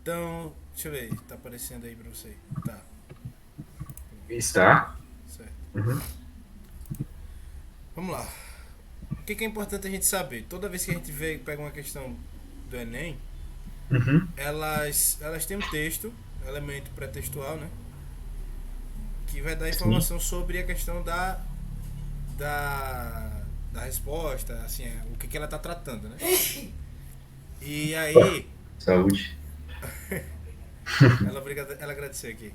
Então, deixa eu ver, tá aparecendo aí pra você. Tá, Está. certo. Uhum. Vamos lá. O que é importante a gente saber? Toda vez que a gente pega uma questão do Enem, Uhum. elas têm um texto, elemento pré-textual, né? Que vai dar Sim. informação sobre a questão da, da resposta, assim, o que ela tá tratando, né? E Ó, aí, saúde. ela agradeceu aqui.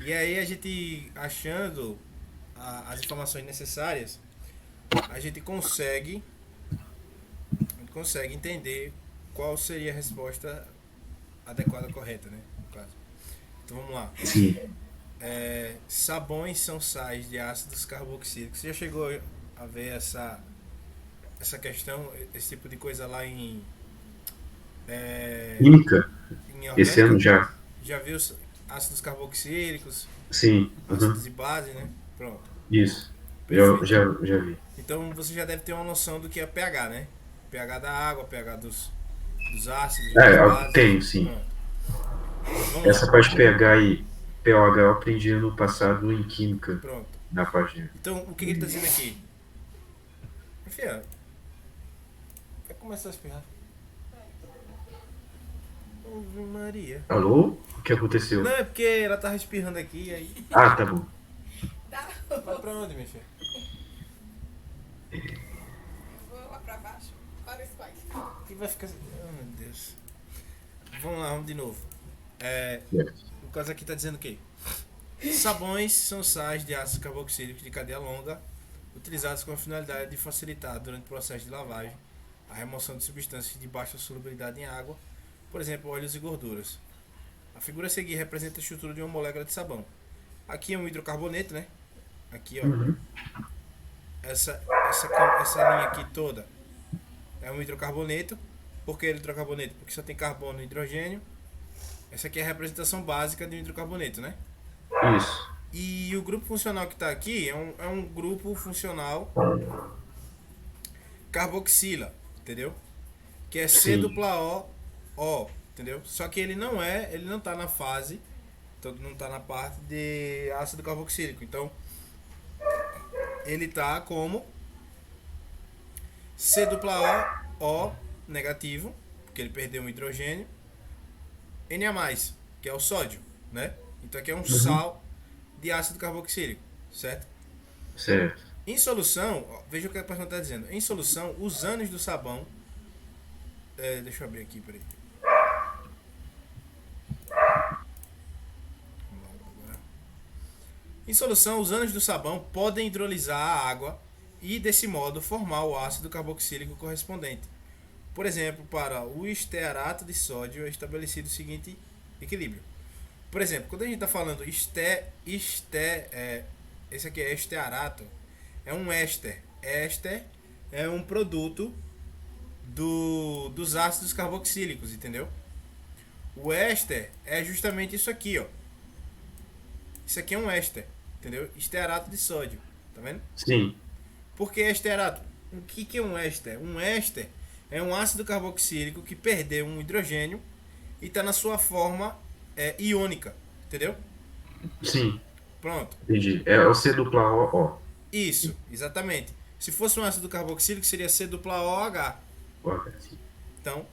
E aí a gente achando as informações necessárias, a gente consegue entender qual seria a resposta adequada, correta, né? No caso. Então vamos lá. Sim. Sabões são sais de ácidos carboxílicos. Você já chegou a ver essa questão, esse tipo de coisa lá é, Química. em Esse ano orgânica? já. Já viu ácidos carboxílicos, Sim. ácidos Uhum. de base, né? Pronto, Isso. Eu perfeito. já vi. Então você já deve ter uma noção do que é pH, né? pH da água, pH dos ácidos e das bases. Tenho, sim. Pronto. Vamos Essa lá. parte de pH e pOH eu aprendi no passado em química, Pronto. na página. Então o que ele está dizendo aqui? Enfim, vai começar a espirrar. Ave Maria. Alô? O que Não, aconteceu? é porque ela tava espirrando aqui, aí. Ah, tá bom. Tá, Vai pra onde, minha filha? vou lá pra baixo. Para esse pai. E vai ficar. Oh, meu Deus. Vamos lá, vamos de novo. É, Certo. o caso aqui tá dizendo o quê? Sabões são sais de ácido carboxílico de cadeia longa, utilizados com a finalidade de facilitar, durante o processo de lavagem, a remoção de substâncias de baixa solubilidade em água, por exemplo, óleos e gorduras. A figura a seguir representa a estrutura de uma molécula de sabão. Aqui é um hidrocarboneto, né? Aqui, ó. Uhum. Essa linha aqui toda é um hidrocarboneto. Por que hidrocarboneto? Porque só tem carbono e hidrogênio. Essa aqui é a representação básica de um hidrocarboneto, né? Isso. E o grupo funcional que está aqui é um grupo funcional carboxila, entendeu? Que é C Sim. dupla O, entendeu? Só que ele não está na fase, então não está na parte de ácido carboxílico. Então ele está como C dupla O negativo, porque ele perdeu um hidrogênio, Na+, que é o sódio, né? Então aqui é um Uhum. sal de ácido carboxílico, certo? Certo. Em solução, veja o que a pessoa está dizendo. Em solução, os ânions do sabão. Deixa eu abrir aqui, peraí. Em solução, os ânions do sabão podem hidrolisar a água e, desse modo, formar o ácido carboxílico correspondente. Por exemplo, para o estearato de sódio é estabelecido o seguinte equilíbrio. Por exemplo, quando a gente está falando esse aqui é estearato, é um éster. Éster é um produto dos ácidos carboxílicos, entendeu? O éster é justamente isso aqui, ó. Isso aqui é um éster, entendeu? Estearato de sódio, tá vendo? Sim. Por que estearato? O que é um éster? Um éster é um ácido carboxílico que perdeu um hidrogênio e está na sua forma iônica, entendeu? Sim. Pronto. Entendi. É o C dupla O. Isso, exatamente. Se fosse um ácido carboxílico, seria C dupla OH. O. Sim. Então,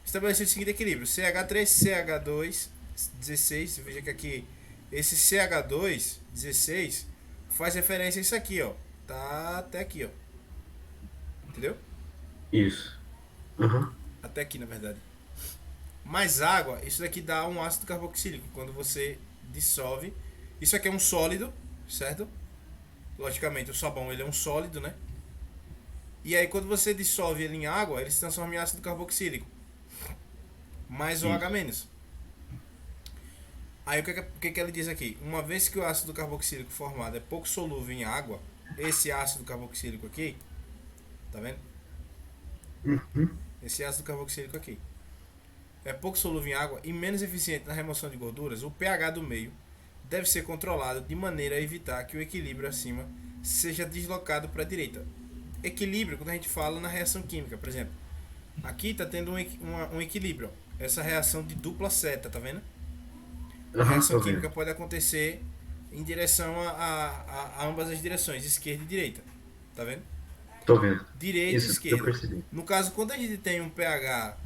estabelecido o seguinte equilíbrio: CH3, CH2, 16. Veja que aqui esse CH2, 16, faz referência a isso aqui, ó. Tá até aqui, ó. Entendeu? Isso. Uhum. Até aqui, na verdade. Mais água, isso daqui dá um ácido carboxílico. Quando você dissolve. Isso aqui é um sólido, certo? Logicamente, o sabão ele é um sólido, né? E aí, quando você dissolve ele em água, ele se transforma em ácido carboxílico. Mais OH-. Isso. Aí o que ele diz aqui? Uma vez que o ácido carboxílico formado é pouco solúvel em água, esse ácido carboxílico aqui, tá vendo? Uhum. Esse ácido carboxílico aqui é pouco solúvel em água e menos eficiente na remoção de gorduras, o pH do meio deve ser controlado de maneira a evitar que o equilíbrio acima seja deslocado para a direita. Equilíbrio, quando a gente fala na reação química, por exemplo, aqui está tendo um equilíbrio. essa reação de dupla seta, tá vendo? A Aham, reação tô química vendo. pode acontecer em direção a ambas as direções, esquerda e direita. Tá vendo? Tô vendo. Direita e Isso, eu esquerda. percebi. No caso, quando a gente tem um pH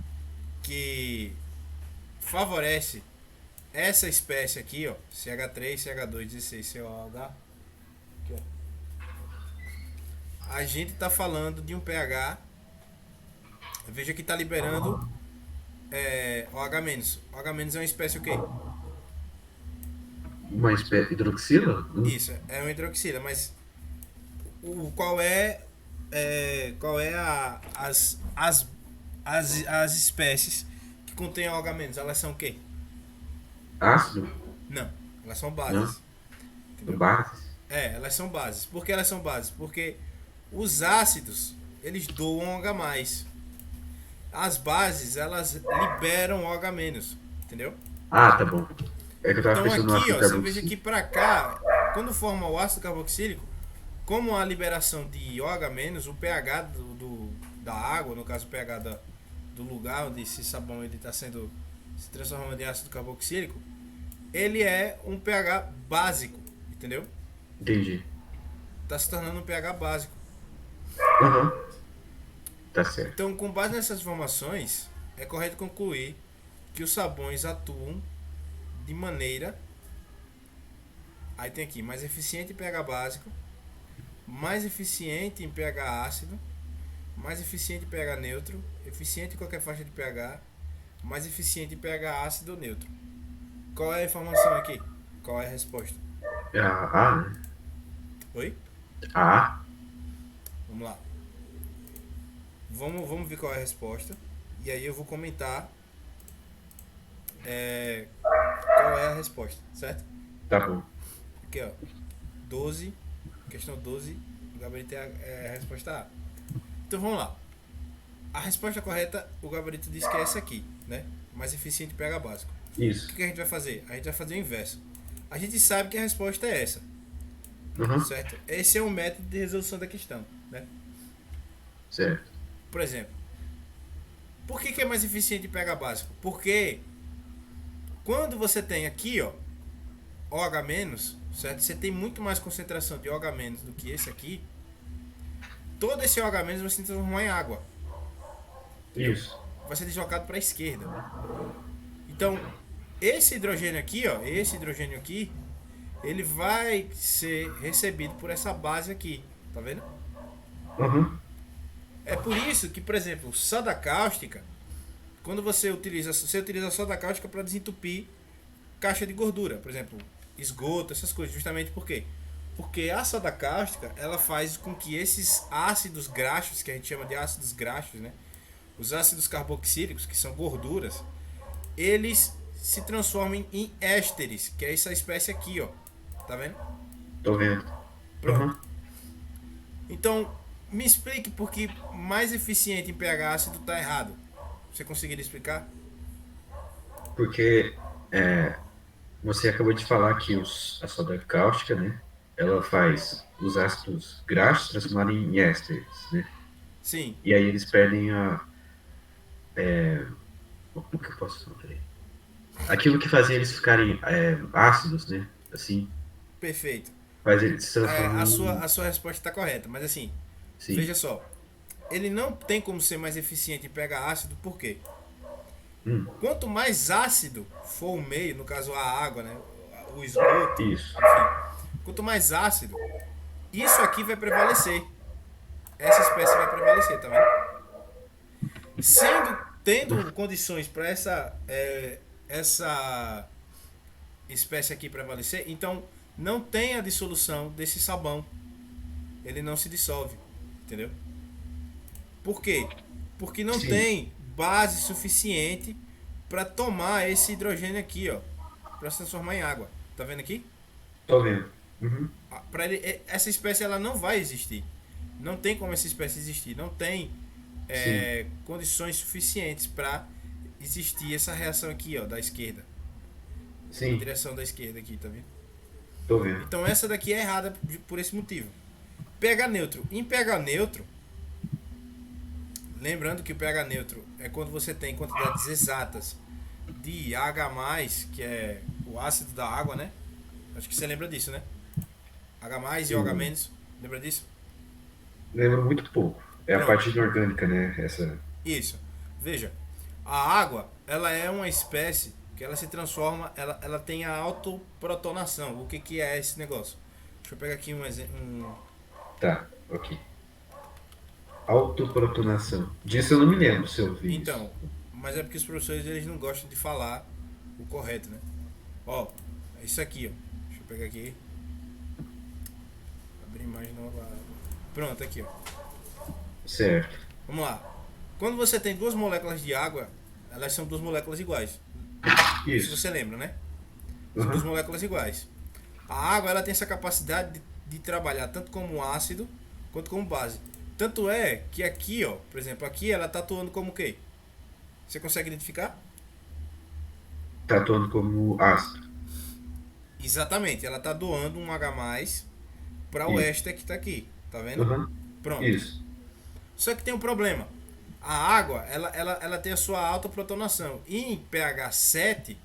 que favorece essa espécie aqui, ó, CH3, CH2, 16, COH, aqui, ó, a gente está falando de um pH, veja que está liberando OH-. OH- é uma espécie o quê? Uma espécie hidroxila? Isso, é uma hidroxila, mas qual é as espécies que contêm OH-? Elas são o quê? Ácido? Não, elas são Não. bases. Entendeu? Bases? Elas são bases. Por que elas são bases? Porque os ácidos, eles doam OH+. As bases, elas liberam OH-, entendeu? Ah, tá bom. É que eu tava Então pensando no aqui, ácido ó, você veja que carboxílico. pra cá, quando forma o ácido carboxílico, como a liberação de OH-, o pH da água, no caso o pH do lugar onde esse sabão ele está sendo se transformando em ácido carboxílico, ele é um pH básico, entendeu? Entendi. Está se tornando um pH básico. Aham. Tá certo. Então, com base nessas informações, é correto concluir que os sabões atuam de maneira, aí tem aqui, mais eficiente em pH básico, mais eficiente em pH ácido, mais eficiente em pH neutro, eficiente em qualquer faixa de pH, mais eficiente em pH ácido ou neutro. Qual é a informação aqui? Qual é a resposta? É a A, né? Oi? A A? Vamos lá. Vamos ver qual é a resposta. E aí eu vou comentar qual é a resposta, certo? Tá bom. Aqui, ó. 12, questão 12, o gabarito é a resposta A. Então vamos lá. A resposta correta, o gabarito diz que é essa aqui, né? Mais eficiente em pH básico. O Isso. que a gente vai fazer? A gente vai fazer o inverso. A gente sabe que a resposta é essa, Aham. certo? Esse é o método de resolução da questão, né? Certo. Por exemplo, por que é mais eficiente em pH básico? Porque quando você tem aqui, ó, OH-, certo? Você tem muito mais concentração de OH- do que esse aqui. Todo esse OH- vai se transformar em água. Isso. Vai ser deslocado para a esquerda. Então, esse hidrogênio aqui, ele vai ser recebido por essa base aqui, tá vendo? Aham. É por isso que, por exemplo, soda cáustica, quando você utiliza soda cáustica para desentupir caixa de gordura, por exemplo, esgoto, essas coisas, justamente por quê? Porque a soda cáustica, ela faz com que esses ácidos graxos, que a gente chama de ácidos graxos, né? Os ácidos carboxílicos, que são gorduras, eles se transformem em ésteres, que é essa espécie aqui, ó. Tá vendo? Tô vendo. Pronto. Aham. Então, me explique por que mais eficiente em pH ácido tá errado. Você conseguiria explicar? Porque você acabou de falar que a soda cáustica, né? Ela faz os ácidos graxos transformarem em ésteres, né? Sim, E aí eles perdem como que eu posso falar? Peraí. Aquilo que fazia eles ficarem ácidos, né? Assim, perfeito. faz eles se É, transformam a sua resposta está correta, mas assim, sim. veja só. Ele não tem como ser mais eficiente em pH ácido, por quê? Hum, Quanto mais ácido for o meio, no caso a água, né, o esgoto, isso. enfim, quanto mais ácido, isso aqui vai prevalecer. Essa espécie vai prevalecer, tá vendo? Tendo condições para essa espécie aqui prevalecer, então não tem a dissolução desse sabão. Ele não se dissolve, entendeu? Por quê? Porque não Sim, tem base suficiente para tomar esse hidrogênio aqui, ó, para se transformar em água. Tá vendo aqui? tô vendo. Uhum. Essa espécie ela não vai existir. Não tem como essa espécie existir. Não tem Sim, condições suficientes para existir essa reação aqui, ó, da esquerda. Na sim, direção da esquerda aqui, tá vendo? tô vendo. Então essa daqui é errada por esse motivo. pH neutro. Em pH neutro, lembrando que o pH neutro é quando você tem quantidades exatas de H+, que é o ácido da água, né? Acho que você lembra disso, né? H+, e OH-, lembra disso? Lembro muito pouco. É a Pronto, parte inorgânica, né? Essa. isso. Veja, a água, ela é uma espécie que ela se transforma, ela tem a autoprotonação. O que que é esse negócio? Deixa eu pegar aqui um exemplo. Tá, ok. Autoprotonação. Disso eu não me lembro se eu vi isso. Então, mas é porque os professores eles não gostam de falar o correto, né? Ó, é isso aqui, ó. Deixa eu pegar aqui. Abrir imagem nova. Pronto, aqui, ó. Certo. Vamos lá. Quando você tem duas moléculas de água, elas são duas moléculas iguais. Isso Isso. você lembra, né? São duas Uhum. moléculas iguais. A água ela tem essa capacidade de trabalhar tanto como ácido quanto como base. Tanto é que aqui, ó, por exemplo, aqui ela tá atuando como o quê? Você consegue identificar? Tá atuando como ácido. Exatamente, ela tá doando um H+ para o Isso. éster que tá aqui, tá vendo? Uhum. Pronto. Isso. Só que tem um problema. A água, ela tem a sua autoprotonação. E em pH 7,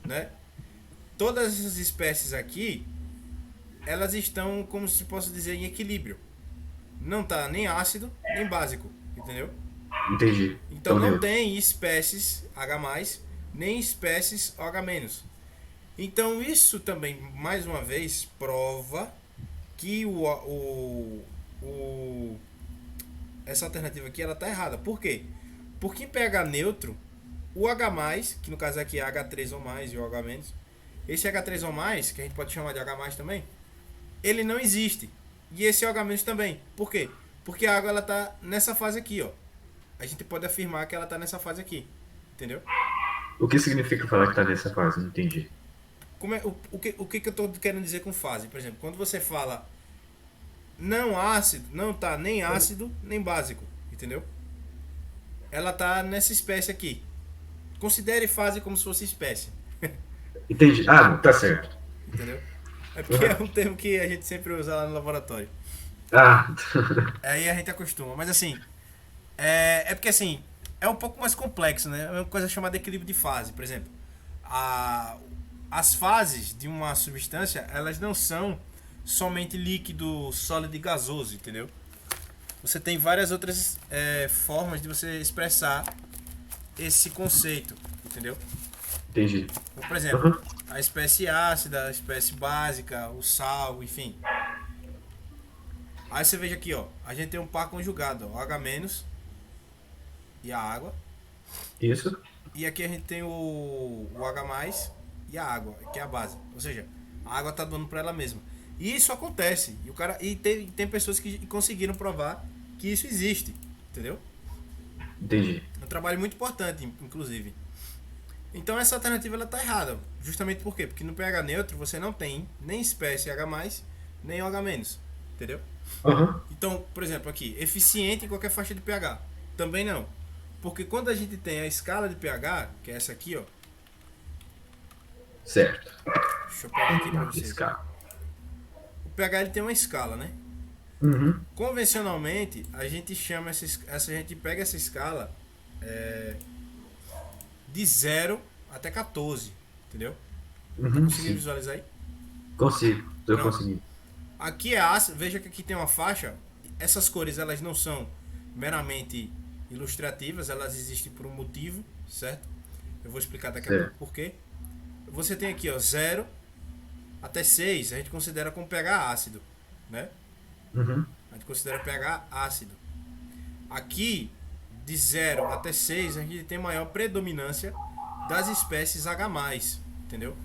né? Todas essas espécies aqui, elas estão, como se posso dizer, em equilíbrio. Não tá nem ácido, nem básico, entendeu? Entendi. Então Então não neutro. tem espécies H+, nem espécies OH-. Então isso também, mais uma vez, prova que essa alternativa aqui ela tá errada. Por quê? Porque em pH neutro, o H+, que no caso aqui é H3 ou mais e o OH-, esse H3 ou mais, que a gente pode chamar de H+ também, ele não existe. E esse OH- também. Por quê? Porque a água ela tá nessa fase aqui, ó. A gente pode afirmar que ela tá nessa fase aqui. Entendeu? O que significa falar que tá nessa fase? Não entendi. Como é, o que eu tô querendo dizer com fase? Por exemplo, quando você fala não ácido, não tá nem ácido, nem básico. Entendeu? Ela tá nessa espécie aqui. Considere fase como se fosse espécie. Entendi. Ah, tá certo. Entendeu? É porque é Uhum. um termo que a gente sempre usa lá no laboratório. Ah, Aí a gente acostuma. Mas assim, é porque assim, é um pouco mais complexo, né? É uma coisa chamada equilíbrio de fase. Por exemplo, a, as fases de uma substância, elas não são somente líquido, sólido e gasoso, entendeu? Você tem várias outras formas de você expressar esse conceito, entendeu? entendi. Como, por exemplo, Uhum. a espécie ácida, a espécie básica, o sal, enfim. Aí você veja aqui, ó, a gente tem um par conjugado, ó, H- e a água. Isso. E aqui a gente tem o H+ e a água, que é a base. Ou seja, a água tá dando para ela mesma. E isso acontece. E tem pessoas que conseguiram provar que isso existe. Entendeu? Entendi. É um trabalho muito importante, inclusive. Então essa alternativa ela tá errada. Justamente por quê? Porque no pH neutro você não tem nem espécie H+, nem OH-. Entendeu? Uhum. Então, por exemplo, aqui, eficiente em qualquer faixa de pH. Também não. Porque quando a gente tem a escala de pH, que é essa aqui, ó. Certo. Deixa eu pegar aqui pra você. Escala. O pH ele tem uma escala, né? Uhum. Convencionalmente, a gente chama a gente pega essa escala de 0 até 14, entendeu? Tá Uhum, conseguindo sim. visualizar aí? Consigo. Eu Pronto. consegui. Aqui é ácido, veja que aqui tem uma faixa. Essas cores elas não são meramente ilustrativas, elas existem por um motivo, certo? Eu vou explicar daqui a pouco Certo. por quê. Você tem aqui, ó, 0 até 6, a gente considera como pH ácido, né? Uhum. A gente considera pH ácido. Aqui, de 0 até 6, a gente tem maior predominância das espécies H+, entendeu?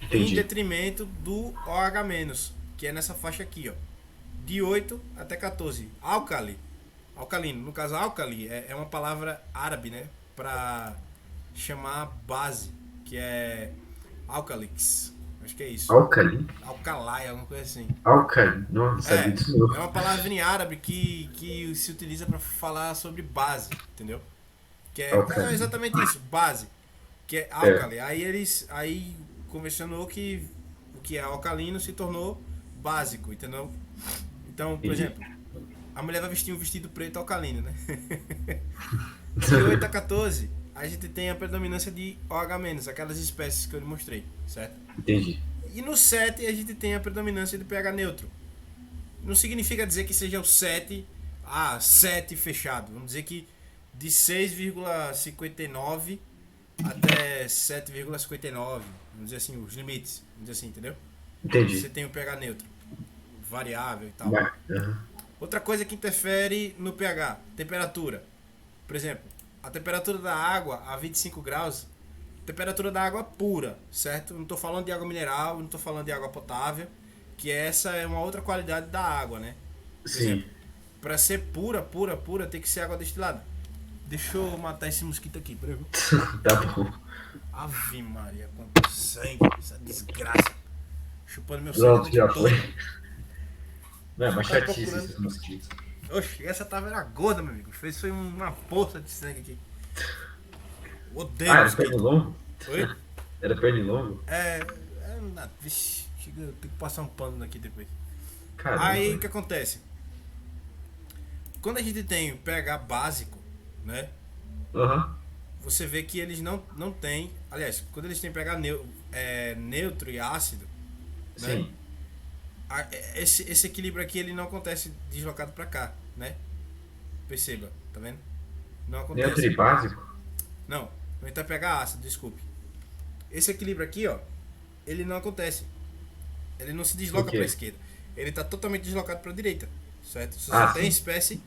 Em Entendi. detrimento do OH-, que é nessa faixa aqui, ó. De 8 até 14. Álcali. Alcalino. No caso, álcali é uma palavra árabe, né? Pra chamar base, que é alcalix. Acho que é isso. Alcali? Alcalai, alguma coisa assim. Alcali. Não sabia disso É não. uma palavra em árabe que se utiliza para falar sobre base, entendeu? Que é Alcali. exatamente isso, base, que é É. álcali. Aí convencionou que o que é alcalino se tornou básico, entendeu? Então, por Entendi. exemplo, a mulher vai vestir um vestido preto alcalino, né? De 8 a 14, a gente tem a predominância de OH-, aquelas espécies que eu lhe mostrei, certo? Entendi. E no 7 a gente tem a predominância de pH neutro. Não significa dizer que seja o 7, 7 fechado. Vamos dizer que de 6,59 até 7,59, vamos dizer assim, os limites, vamos dizer assim, entendeu? Entendi. Você tem o pH neutro, variável e tal. Aham. Outra coisa que interfere no pH, temperatura. Por exemplo, a temperatura da água a 25 graus, temperatura da água pura, certo? Não estou falando de água mineral, não estou falando de água potável, que essa é uma outra qualidade da água, né? Por Sim. exemplo, para ser pura, tem que ser água destilada. Deixa eu matar esse mosquito aqui, peraí. Tá bom. Ave Maria, quanto sangue, essa desgraça. Chupando meu Pronto, sangue já aqui todo. foi. Não, é uma Tá chatice procurando. esses mosquitos. Oxe, essa tava era gorda, meu amigo. Fez foi uma poça de sangue aqui. Odeio Era mosquito. pernilongo? Oi? Era pernilongo? Vixe, chega, eu tenho que passar um pano aqui depois. Caramba. Aí o que acontece? Quando a gente tem o pH básico, né? Aham. Você vê que eles não têm. Aliás, quando eles têm pH neutro e ácido, né? Sim. Esse equilíbrio aqui ele não acontece deslocado pra cá, né? Perceba, tá vendo? Não acontece. Neutro e básico? Não, não está pH ácido, desculpe. Esse equilíbrio aqui, ó, ele não acontece. Ele não se desloca Por quê? para a esquerda. Ele está totalmente deslocado para a direita, certo? Você Ah, só tem sim. espécie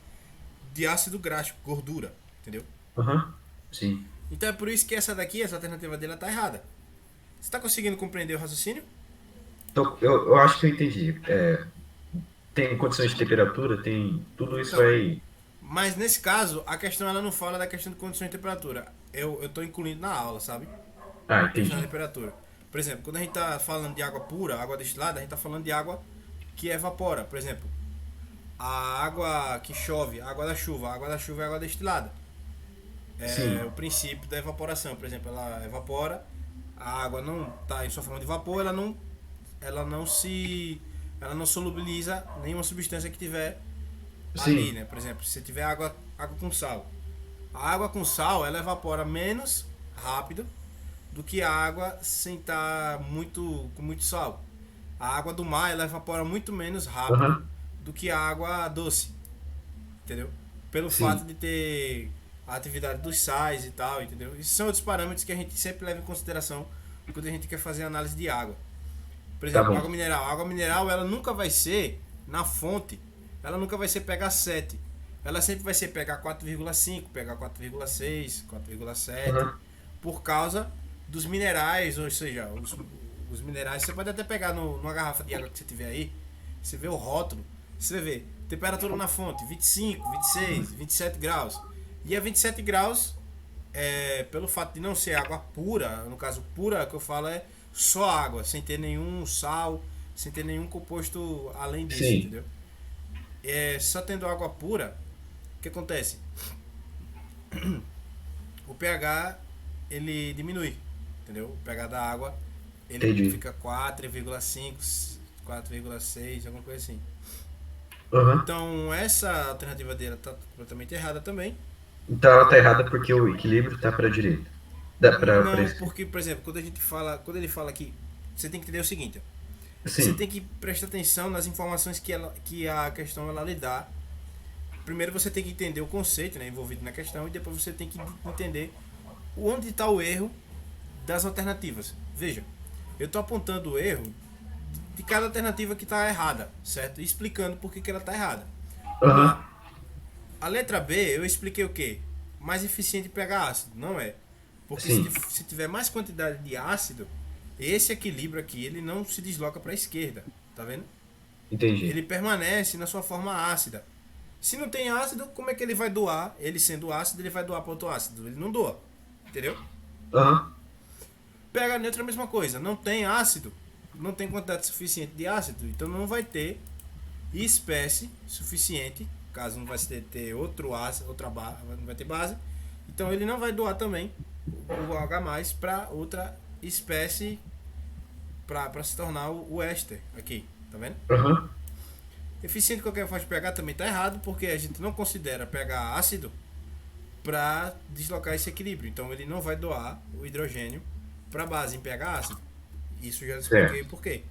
de ácido graxo, gordura, entendeu? Aham. Sim. Então é por isso que essa daqui, essa alternativa dele, tá errada. Você está conseguindo compreender o raciocínio? Então, eu acho que eu entendi. Tem condições de temperatura, tem. Tudo isso Então, vai. mas nesse caso, a questão ela não fala da questão de condições de temperatura. Eu tô incluindo na aula, sabe? Ah, Questão da entendi. temperatura. Por exemplo, quando a gente tá falando de água pura, água destilada, a gente tá falando de água que evapora. Por exemplo, a água que chove, a água da chuva é água destilada. Sim. É o princípio da evaporação. Por exemplo, ela evapora, a água não tá em sua forma de vapor, ela não solubiliza nenhuma substância que tiver ali, Sim. né? Por exemplo, se tiver água com sal. A água com sal, ela evapora menos rápido do que a água sem estar com muito sal. A água do mar, ela evapora muito menos rápido Aham. do que a água doce, entendeu? Pelo Sim. fato de ter a atividade dos sais e tal, entendeu? Esses são outros parâmetros que a gente sempre leva em consideração quando a gente quer fazer análise de água. Por Tá exemplo, bom. água mineral. A água mineral, ela nunca vai ser, na fonte, ela nunca vai ser pH 7. Ela sempre vai ser pH 4,5, pH 4,6, 4,7, Aham. por causa dos minerais, ou seja, os minerais. Você pode até pegar numa garrafa de água que você tiver aí, você vê o rótulo, você vê temperatura na fonte, 25, 26, 27 graus. E a 27 graus, pelo fato de não ser água pura, no caso pura que eu falo é só água, sem ter nenhum sal, sem ter nenhum composto além disso, Sim. entendeu? Só tendo água pura, o que acontece? O pH ele diminui, entendeu? O pH da água ele Entendi. fica 4,5, 4,6, alguma coisa assim. Aham. Então essa alternativa dele tá completamente errada também. Então ela tá errada porque o equilíbrio tá pra direita. Dá pra Não, esquerda. porque, por exemplo, quando ele fala aqui, você tem que entender o seguinte, ó. Você Sim. tem que prestar atenção nas informações que a questão ela lhe dá. Primeiro você tem que entender o conceito, né, envolvido na questão, e depois você tem que entender onde está o erro das alternativas. Veja, eu estou apontando o erro de cada alternativa que está errada, certo? E explicando por que ela está errada. Aham. A letra B, eu expliquei o quê? Mais eficiente pH ácido, não é? Porque Sim. se tiver mais quantidade de ácido, esse equilíbrio aqui, ele não se desloca para a esquerda, tá vendo? Entendi. Ele permanece na sua forma ácida. Se não tem ácido, como é que ele vai doar? Ele sendo ácido, ele vai doar para outro ácido. Ele não doa, entendeu? Aham. pH neutro é a mesma coisa. Não tem ácido, não tem quantidade suficiente de ácido, então não vai ter espécie suficiente, caso não vai ter outro ácido, não vai ter base, então ele não vai doar também o H+ para outra espécie para se tornar o éster aqui, tá vendo? Aham. Eficiente de qualquer forma de pH também está errado, porque a gente não considera pH ácido para deslocar esse equilíbrio. Então ele não vai doar o hidrogênio para a base em pH ácido. Isso já expliquei por quê.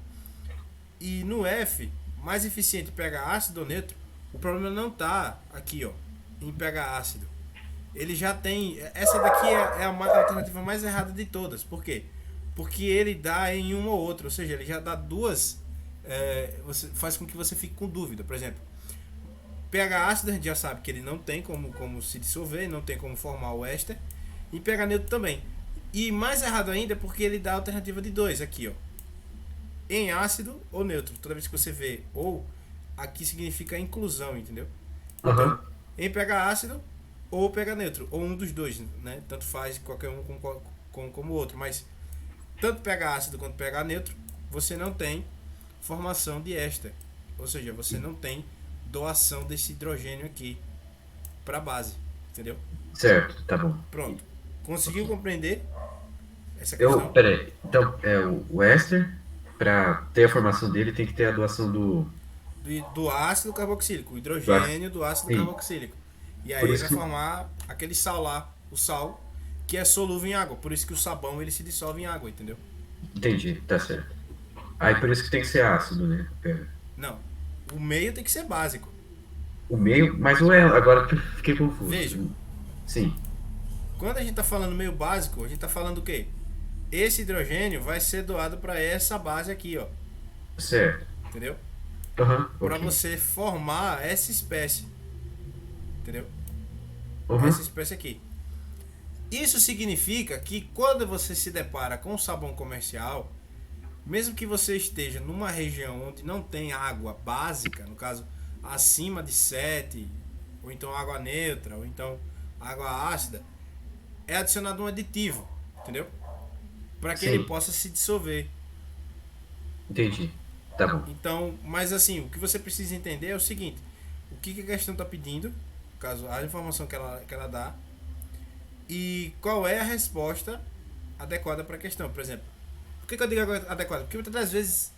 E no F, mais eficiente pH ácido ou neutro, o problema não está aqui, ó, em pH ácido. Ele já tem. Essa daqui é a alternativa mais errada de todas. Por quê? Porque ele dá em uma ou outra, ou seja, ele já dá duas. Você faz com que você fique com dúvida. Por exemplo, pH ácido a gente já sabe que ele não tem como se dissolver, não tem como formar o éster. E pH neutro também. E mais errado ainda é porque ele dá a alternativa de 2 aqui, ó. Em ácido ou neutro. Toda vez que você vê ou, aqui significa inclusão, entendeu? Então, Aham. em pH ácido ou pH neutro, ou um dos dois, né? Tanto faz qualquer um como o outro, mas tanto pH ácido quanto pH neutro, você não tem formação de éster. Ou seja, você não tem doação desse hidrogênio aqui para a base, entendeu? Certo, tá bom. Pronto. Conseguiu compreender essa questão? Peraí. Então, o éster, para ter a formação dele, tem que ter a doação do. Do ácido carboxílico, o hidrogênio do ácido Sim. carboxílico. E Por aí isso vai que- formar aquele sal lá, o sal, que é solúvel em água. Por isso que o sabão ele se dissolve em água, entendeu? Entendi, tá certo. Aí por isso que tem que ser ácido, né? Não. O meio tem que ser básico. O meio, mas o agora que eu fiquei confuso. Veja. Sim, Quando a gente está falando meio básico, a gente está falando o quê? Esse hidrogênio vai ser doado para essa base aqui, ó. certo. Entendeu? Aham, Para ok. você formar essa espécie. Entendeu? Aham, Essa espécie aqui. Isso significa que quando você se depara com um sabão comercial, mesmo que você esteja numa região onde não tem água básica, no caso acima de 7, ou então água neutra, ou então água ácida, é adicionado um aditivo, entendeu? Para que Sim. ele possa se dissolver. entendi. Tá bom. Então, mas assim, o que você precisa entender é o seguinte: o que a questão está pedindo, no caso, a informação que ela dá, e qual é a resposta adequada para a questão. Por exemplo, por que eu digo adequada? Porque muitas das vezes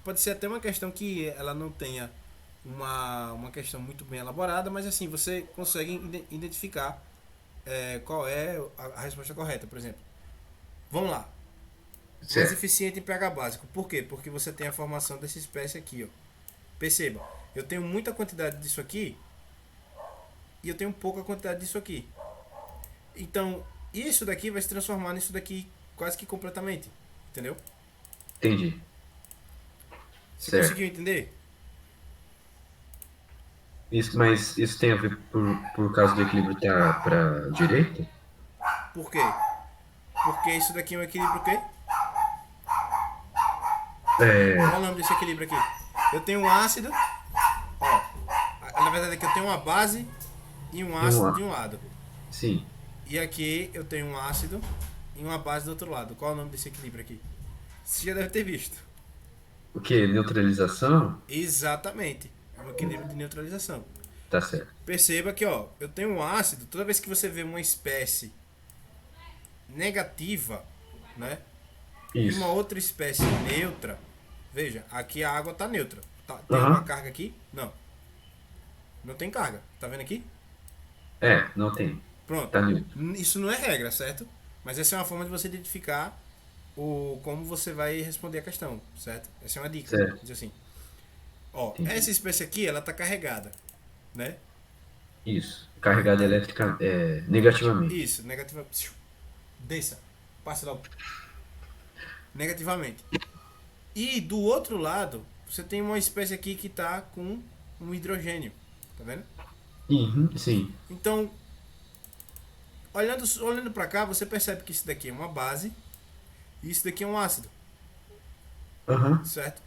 pode ser até uma questão que ela não tenha uma questão muito bem elaborada, mas assim, você consegue identificar qual é a resposta correta. Por exemplo, vamos lá. Mais Certo. eficiente em pH básico. Por quê? Porque você tem a formação dessa espécie aqui, ó. Perceba, eu tenho muita quantidade disso aqui e eu tenho pouca quantidade disso aqui. Então, isso daqui vai se transformar nisso daqui quase que completamente. Entendeu? Entendi. Você Certo. conseguiu entender? Mas isso tem a ver por causa do equilíbrio tá pra direita? Por quê? Porque isso daqui é um equilíbrio o quê? Qual é o nome desse equilíbrio aqui? Eu tenho um ácido. Ó, na verdade aqui eu tenho uma base e um ácido de um lado. Sim. E aqui eu tenho um ácido e uma base do outro lado. Qual é o nome desse equilíbrio aqui? Você já deve ter visto. O que? Neutralização? Exatamente. É um equilíbrio de neutralização. Tá certo. Perceba que, ó, eu tenho um ácido. Toda vez que você vê uma espécie negativa, né? E Isso. uma outra espécie neutra. Veja, aqui a água tá neutra. Tem Aham. uma carga aqui? Não. Não tem carga. Tá vendo aqui? Não tem. Pronto. Tá neutro. Isso não é regra, certo? Mas essa é uma forma de você identificar como você vai responder a questão, certo? Essa é uma dica. Certo. Diz assim. Ó, Entendi. essa espécie aqui, ela tá carregada, né? Isso. Carregada elétrica negativamente. Isso, negativa. Desça. Passe logo. Negativamente. E do outro lado, você tem uma espécie aqui que tá com um hidrogênio. Tá vendo? Uhum, sim. Então, olhando para cá, você percebe que isso daqui é uma base e isso daqui é um ácido, Aham. certo?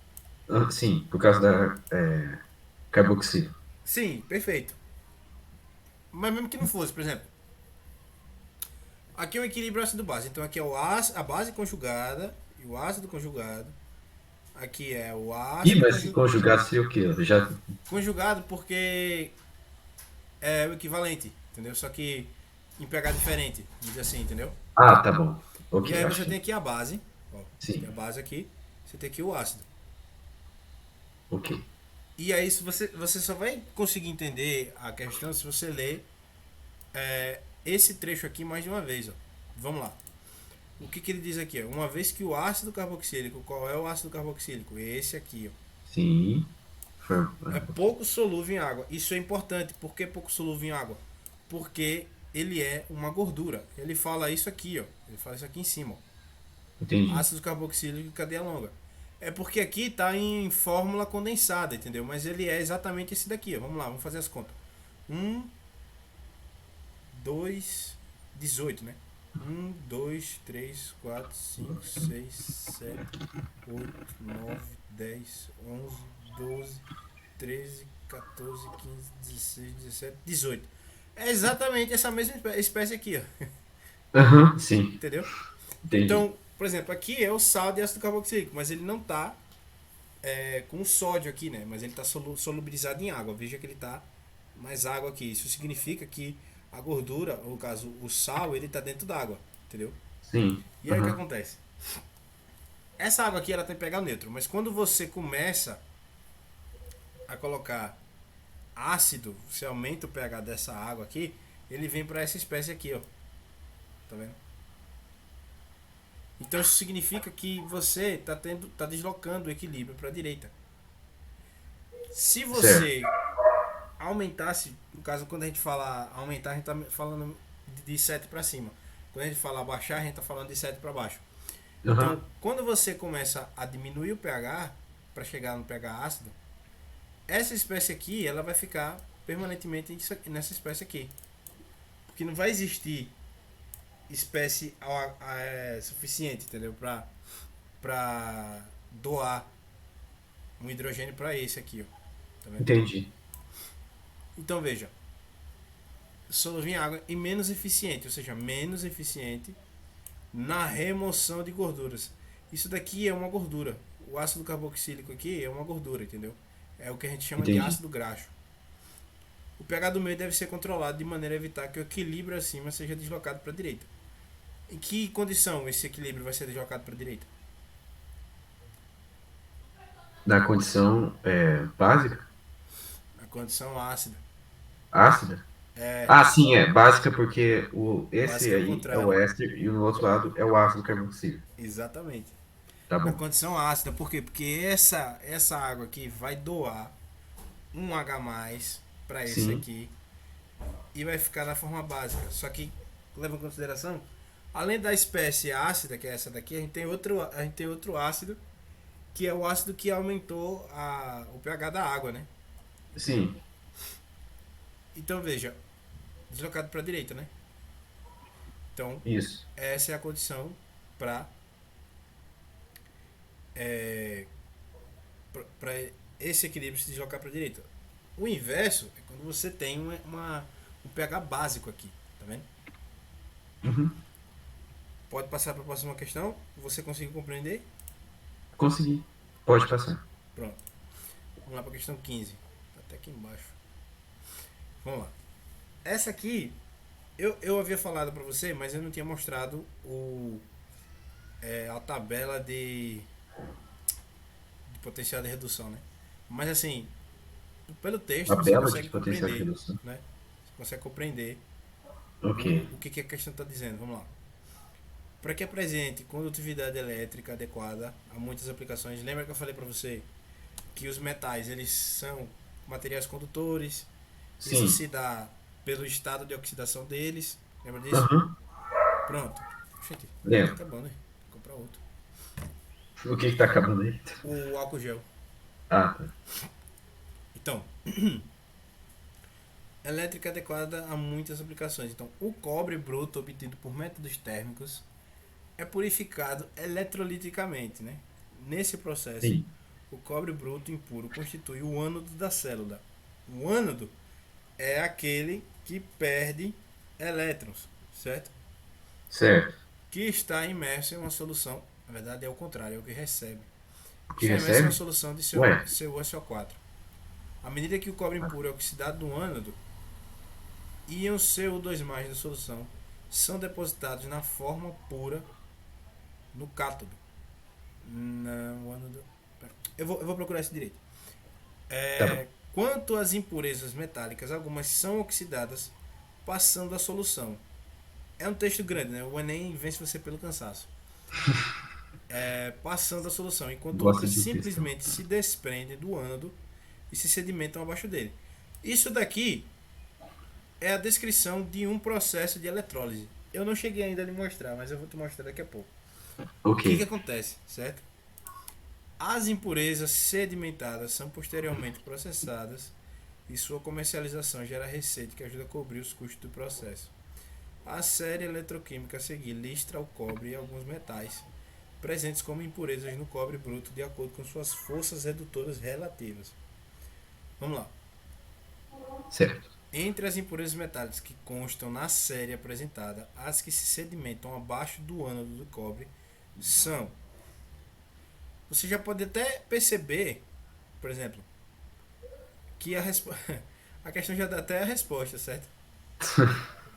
Sim, por causa da carboxila. Sim, perfeito. Mas mesmo que não fosse, por exemplo, aqui é um equilíbrio ácido-base. Então aqui é a base conjugada e o ácido conjugado. Aqui é o ácido Mas conjugado seria o quê? conjugado porque é o equivalente, entendeu? Só que em pH diferente, vamos dizer assim, entendeu? Ah, tá bom. Ok, E aí você achei. tem aqui a base, ó, Sim. tem a base aqui, você tem aqui o ácido. Ok. E aí você só vai conseguir entender a questão se você ler esse trecho aqui mais de uma vez. Ó. Vamos lá. O que ele diz aqui? Ó? Uma vez que o ácido carboxílico, qual é o ácido carboxílico? Esse aqui. Ó. Sim. É pouco solúvel em água. Isso é importante. Por que pouco solúvel em água? Porque ele é uma gordura. Ele fala isso aqui. Ó. Ele fala isso aqui em cima. Ó. Entendi. Ácido carboxílico e cadeia longa. É porque aqui está em fórmula condensada, entendeu? Mas ele é exatamente esse daqui. Ó. Vamos lá, vamos fazer as contas. 2, 18, né? 1, 2, 3, 4, 5, 6, 7, 8, 9, 10, 11, 12, 13, 14, 15, 16, 17, 18. É exatamente essa mesma espécie aqui, ó. Aham, sim. Entendeu? Entendi. Então, por exemplo, aqui é o sal de ácido carboxílico, mas ele não está com sódio aqui, né? Mas ele está solubilizado em água. Veja que ele está mais água aqui. Isso significa que a gordura, ou no caso o sal, ele está dentro d'água, entendeu? Sim. E aí o que acontece? Essa água aqui ela tem pH neutro, mas quando você começa a colocar ácido, você aumenta o pH dessa água aqui, ele vem para essa espécie aqui, ó. Tá vendo? Então isso significa que você tá deslocando o equilíbrio para a direita. Se você aumentasse, no caso quando a gente fala aumentar, a gente tá falando de 7 para cima. Quando a gente fala abaixar, a gente tá falando de 7 para baixo. Então, quando você começa a diminuir o pH para chegar no pH ácido, essa espécie aqui, ela vai ficar permanentemente nessa espécie aqui. Porque não vai existir espécie suficiente, entendeu? Para doar um hidrogênio para esse aqui, ó. Tá vendo? Entendi. Então veja, solúvel em água e menos eficiente, ou seja, menos eficiente na remoção de gorduras. Isso daqui é uma gordura. O ácido carboxílico aqui é uma gordura, entendeu? É o que a gente chama de ácido graxo. O pH do meio deve ser controlado de maneira a evitar que o equilíbrio acima seja deslocado para a direita. Em que condição esse equilíbrio vai ser deslocado para a direita? Na condição básica? Na condição ácida. Ácida? Sim, básica porque esse aí é o éster e o outro lado é o ácido carboxílico. Exatamente. Tá bom. Na condição ácida, por quê? Porque essa água aqui vai doar um H+ para esse aqui e vai ficar na forma básica. Só que, leva em consideração, além da espécie ácida, que é essa daqui, a gente tem outro ácido, que é o ácido que aumentou o pH da água, né? Sim. Então, veja, deslocado para a direita, né? Então, isso. Essa é a condição para esse equilíbrio se deslocar para a direita. O inverso é quando você tem um pH básico aqui, tá vendo? Uhum. Pode passar para a próxima questão? Você conseguiu compreender? Consegui. Pode passar. Pronto. Vamos lá para a questão 15. Tá até aqui embaixo. Vamos lá. Essa aqui, eu havia falado para você, mas eu não tinha mostrado a tabela de potencial de redução, né? Mas assim, pelo texto você consegue compreender, né? Você consegue compreender o que a questão está dizendo. Vamos lá. Para que apresente condutividade elétrica adequada a muitas aplicações, lembra que eu falei para você que os metais eles são materiais condutores? Sim. Isso se dá pelo estado de oxidação deles. Lembra disso? Pronto. Gente, lembra. Tá acabando, né? Vou comprar outro. O que tá acabando aí? O álcool gel. Tá. Então, elétrica adequada a muitas aplicações. Então, o cobre bruto obtido por métodos térmicos é purificado eletroliticamente, né? Nesse processo, o cobre bruto impuro constitui o ânodo da célula. O ânodo é aquele que perde elétrons, certo? Certo. Que está imerso em uma solução, na verdade é o contrário, é o que recebe. Que está imerso em uma solução de CuSO4. À medida que o cobre impuro é oxidado no ânodo, íons CO2+ da solução são depositados na forma pura no cátodo. Não, o ânodo. Eu vou procurar isso direito. Tá bom. Quanto às impurezas metálicas, algumas são oxidadas passando a solução. É um texto grande, né? O Enem vence você pelo cansaço. Passando a solução, enquanto Gosto outras de textão. simplesmente se desprendem do ânodo e se sedimentam abaixo dele. Isso daqui é a descrição de um processo de eletrólise. Eu não cheguei ainda a lhe mostrar, mas eu vou te mostrar daqui a pouco. O que Ok. acontece, certo? As impurezas sedimentadas são posteriormente processadas e sua comercialização gera receita que ajuda a cobrir os custos do processo. A série eletroquímica a seguir listra o cobre e alguns metais presentes como impurezas no cobre bruto de acordo com suas forças redutoras relativas. Vamos lá. Certo. Entre as impurezas metálicas que constam na série apresentada, as que se sedimentam abaixo do ânodo do cobre são. Você já pode até perceber, por exemplo, que a questão já dá até a resposta, certo?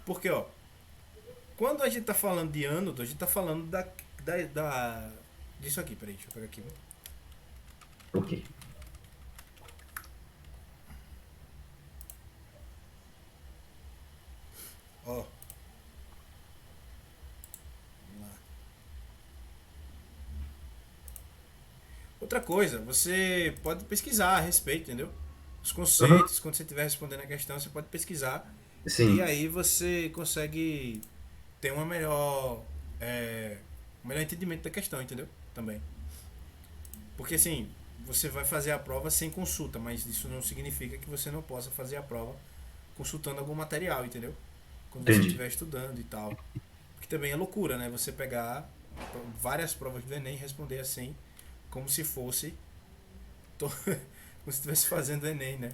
Porque, ó, quando a gente tá falando de ânodo, a gente tá falando disso aqui. Peraí, deixa eu pegar aqui. Ok. Ó. Vamos lá. Outra coisa, você pode pesquisar a respeito, entendeu? Os Aham. conceitos, quando você estiver respondendo a questão, você pode pesquisar. E Sim. aí você consegue ter um melhor entendimento da questão, entendeu? Também. Porque assim, você vai fazer a prova sem consulta, mas isso não significa que você não possa fazer a prova consultando algum material, entendeu? Quando você Entendi. estiver estudando e tal. Porque também é loucura, né? Você pegar várias provas do Enem e responder assim, como se fosse. Como se estivesse fazendo o Enem, né?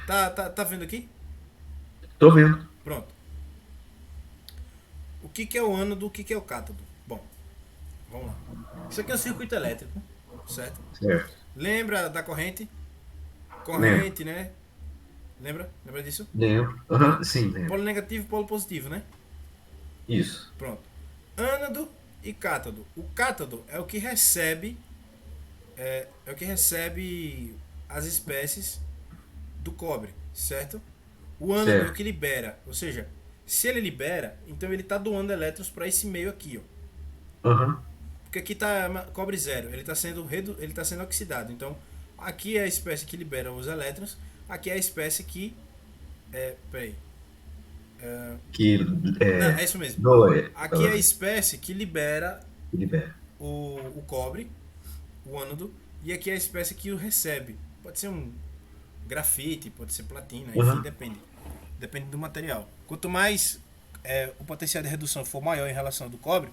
Então, tá vendo aqui? Tô vendo. Pronto. O que é o ânodo, o que é o cátodo? Bom, vamos lá. Isso aqui é um circuito elétrico, certo? Certo. Lembra da corrente? Lembro. Corrente, né? Lembra? Lembra disso? Lembro. Pronto. Aham. Sim, lembro. Polo negativo e polo positivo, né? Isso. Pronto. Ânodo e cátodo. O cátodo é o que recebe é o que recebe as espécies do cobre, certo? O ânodo é o Certo. que libera, ou seja, se ele libera, então ele está doando elétrons para esse meio aqui, ó. Aham. Porque aqui tá cobre zero, ele tá sendo oxidado. Então, aqui é a espécie que libera os elétrons, aqui é a espécie que peraí. Que Não, é. é isso mesmo. Doe. Aqui é a espécie que libera Libera. o cobre, o ânodo, e aqui é a espécie que o recebe. Pode ser um grafite, pode ser platina, enfim, Aham. depende. Depende do material. Quanto mais o potencial de redução for maior em relação ao do cobre,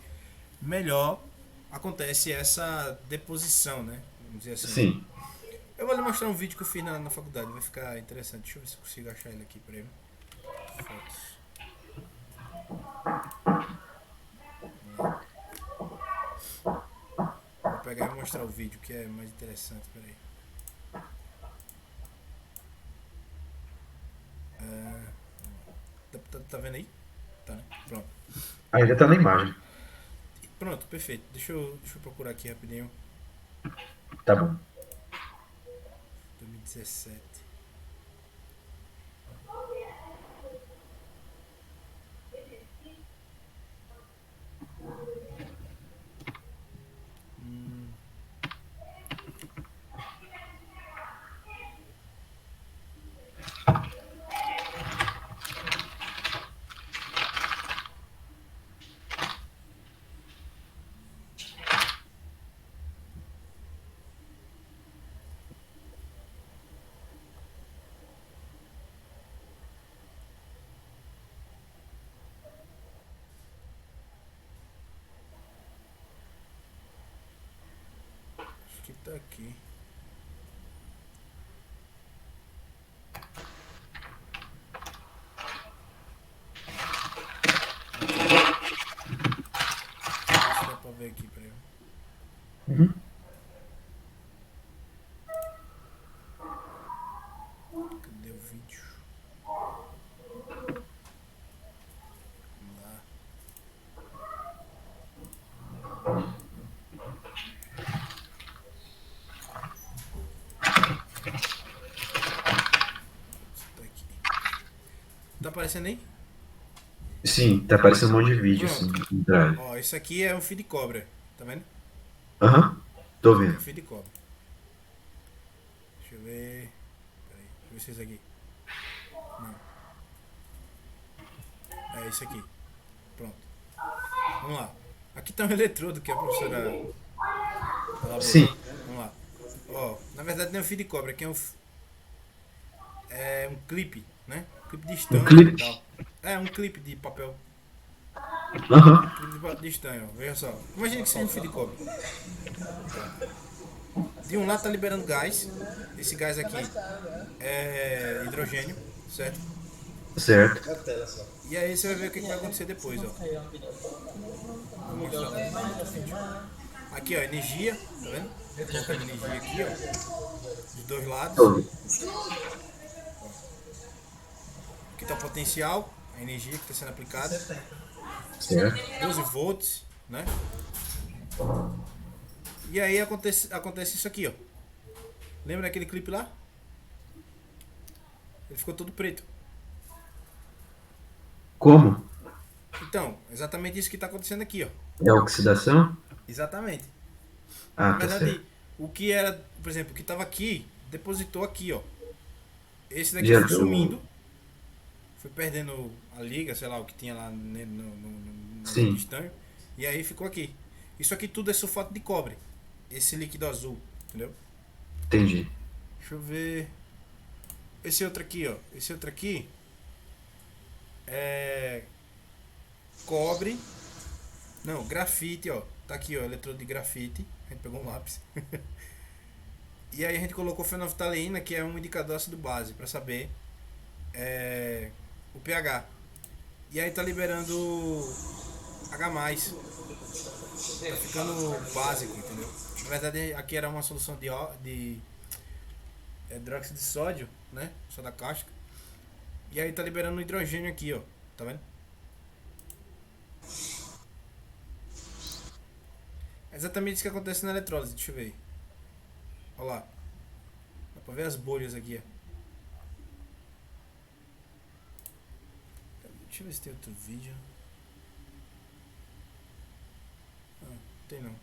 melhor acontece essa deposição, né? Vamos dizer assim. Sim. Eu vou lhe mostrar um vídeo que eu fiz na faculdade, vai ficar interessante. Deixa eu ver se eu consigo achar ele aqui pra ele. Fotos. Vou pegar e mostrar o vídeo que é mais interessante, peraí. Tá vendo aí? Tá, né? Pronto. Ainda tá na imagem. Pronto, perfeito. Deixa eu procurar aqui rapidinho. Tá bom. 2017. Acho que tá aqui. Deixa eu ver se dá pra ver aqui pra ele. Uhum. Cadê o vídeo? Vamos lá. aparecendo aí? Sim, tá aparecendo um monte de vídeo assim Pronto. no Drive. Ó, isso aqui é um fio de cobra. Tá vendo? Aham, tô É um vendo. fio de cobra. Deixa eu ver. Peraí, deixa eu ver se é isso aqui. Não. É isso aqui. Pronto. Vamos lá. Aqui tá um eletrodo que a professora elaborou. Sim, Vamos lá. Ó, na verdade não é um fio de cobra, aqui é é um clipe, né? Clipe de um estanho e clipe. tal. É, um clipe de papel. Aham, Clipe de estanho, ó. Veja só. Imagina que seja um fio de cobra. De um lado tá liberando gás. Esse gás aqui é hidrogênio, certo? certo. E aí você vai ver o que vai acontecer depois, ó. Vou mostrar lá no outro vídeo. Aqui, ó, energia, tá vendo? Colocando energia aqui, ó. Dos dois lados. Tô vendo. Aqui tá o potencial, a energia que está sendo aplicada. Certo. 12 volts, né? E aí acontece isso aqui, ó. Lembra daquele clipe lá? Ele ficou todo preto. Como? Então, exatamente isso que está acontecendo aqui, ó. É a oxidação? Exatamente. Ah, Na tá certo. verdade, o que era, por exemplo, o que estava aqui, depositou aqui, ó. Esse daqui foi Gerou. sumindo, foi perdendo a liga, sei lá, o que tinha lá no negócio de Sim, estanho. E aí ficou aqui. Isso aqui tudo é sulfato de cobre. Esse líquido azul, entendeu? entendi. Deixa eu ver. Esse outro aqui, ó. Esse outro aqui é cobre. Não, grafite, ó. Tá aqui, ó, eletrodo de grafite. A gente pegou um lápis. E aí a gente colocou fenolftaleína, que é um indicador de ácido base, pra saber o pH. E aí tá liberando H+. Tá ficando básico, entendeu? Na verdade aqui era uma solução de hidróxido de sódio, né? Soda cáustica. E aí tá liberando hidrogênio aqui, ó. Tá vendo? É exatamente isso que acontece na eletrólise, deixa eu ver. Olha lá. Dá pra ver as bolhas aqui, ó. Deixa eu ver se tem outro vídeo. Ah, não tem não.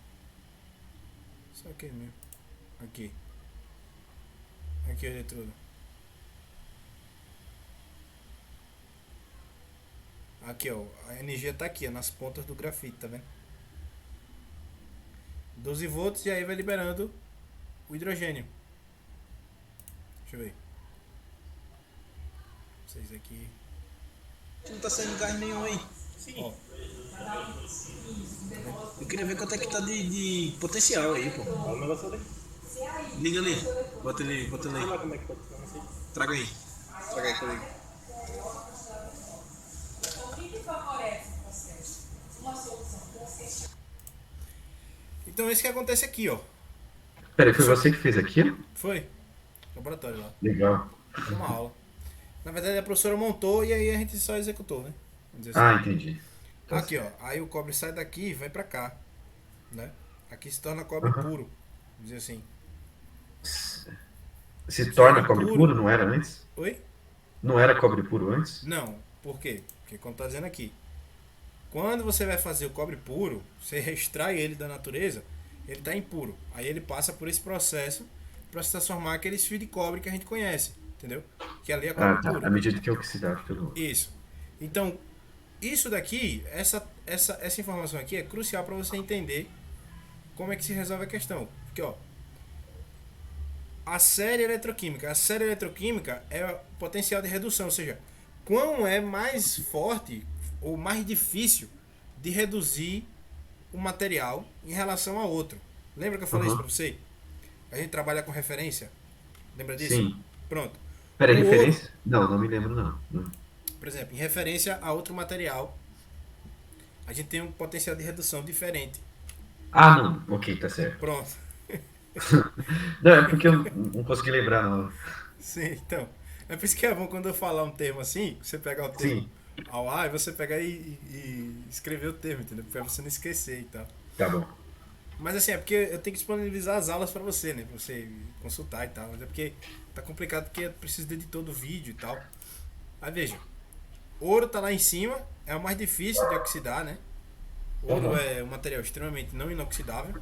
Só aquele mesmo. Aqui. Aqui o eletrodo. Aqui, ó. A energia tá aqui, ó, nas pontas do grafite, tá vendo? 12 volts e aí vai liberando o hidrogênio. Deixa eu ver. Vocês aqui. Não tá saindo gás nenhum aí. Ó, Eu queria ver quanto é que tá de potencial aí, pô. Liga ali. Bota ele aí. Traga aí. Traga aí que eu ligo. então isso que acontece aqui, ó. Peraí, foi você que fez aquilo? Foi. Laboratório lá. Legal. Foi uma aula. Na verdade a professora montou e aí a gente só executou, né? Vamos dizer Ah, assim. entendi. Tá Aqui, ó. certo. Aí o cobre sai daqui e vai pra cá, né? Aqui se torna cobre Aham. puro. Vamos dizer assim. Se torna Cobre cobre puro. puro, não era antes? Oi? Não era cobre puro antes? Não. Por quê? Porque como tá dizendo aqui. Quando você vai fazer o cobre puro, você extrai ele da natureza, ele está impuro. Aí ele passa por esse processo para se transformar aqueles fios de cobre que a gente conhece, entendeu? Que ali é cobre Ah, tá. puro. À medida que é oxidado pelo. Isso. Então, isso daqui, essa informação aqui é crucial para você entender como é que se resolve a questão. Porque, ó, a série eletroquímica é o potencial de redução, ou seja, quão é mais forte ou mais difícil de reduzir um material em relação a outro. Lembra que eu falei isso Aham. pra você? A gente trabalha com referência. Lembra disso? Sim. Pronto. Pera, O ouro, referência? Não, não me lembro não. por exemplo, em referência a outro material, a gente tem um potencial de redução diferente. Ah, não. Ok, tá certo. Pronto. Não, é porque eu não consegui lembrar, não. Sim, então. É por isso que é bom quando eu falar um termo assim, você pegar o termo Sim, ao ar e você pegar e escrever o termo, entendeu? Pra você não esquecer e tal. tá bom. Mas assim, é porque eu tenho que disponibilizar as aulas pra você, né? Pra você consultar e tal. Mas é porque tá complicado porque eu preciso do editor do vídeo e tal. Aí veja. Ouro tá lá em cima, é o mais difícil de oxidar, né? Ouro Uhum. é um material extremamente não inoxidável.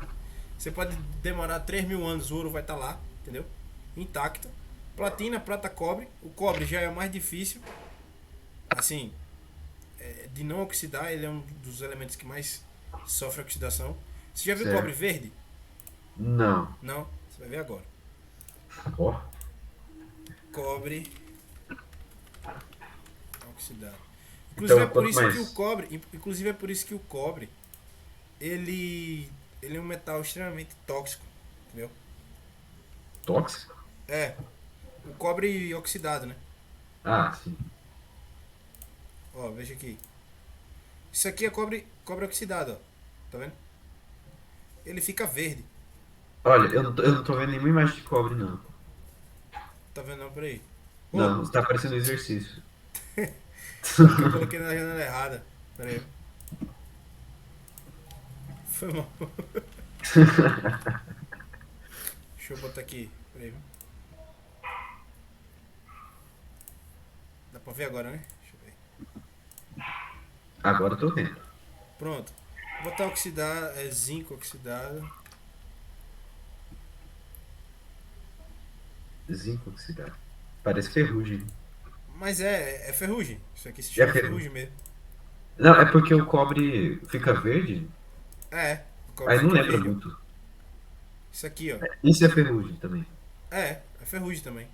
Você pode demorar 3.000 anos, o ouro vai estar lá, entendeu? Intacto. Platina, prata, cobre. O cobre já é o mais difícil. Assim, de não oxidar, ele é um dos elementos que mais sofre oxidação. Você já viu cobre Certo. verde? Não. Não? Você vai ver agora. Ó. Cobre oxidado. Inclusive é Então, por quanto isso que o mais cobre, inclusive é por isso que o cobre, ele ele é um metal extremamente tóxico, entendeu? tóxico? É, o cobre oxidado, né? Ah, sim. Ó, veja aqui. Isso aqui é cobre oxidado, ó. Tá vendo? Ele fica verde. Olha, eu não tô vendo nenhuma imagem de cobre, não. Tá vendo não? Peraí. Ô, Não, está parecendo um exercício. é porque eu coloquei na janela errada. Peraí. Foi mal. Deixa eu botar aqui. Peraí. Dá pra ver agora, né? Deixa eu ver. Agora eu tô vendo. Pronto. Vou botar oxidado, zinco oxidado. Zinco oxidado. Parece ferrugem. Mas é ferrugem. Isso aqui se É chama ferrugem. ferrugem mesmo. Não, é porque o cobre fica verde, O cobre aí não fica lembra verde, ó. muito. Isso aqui, ó. Isso é ferrugem também. É ferrugem também.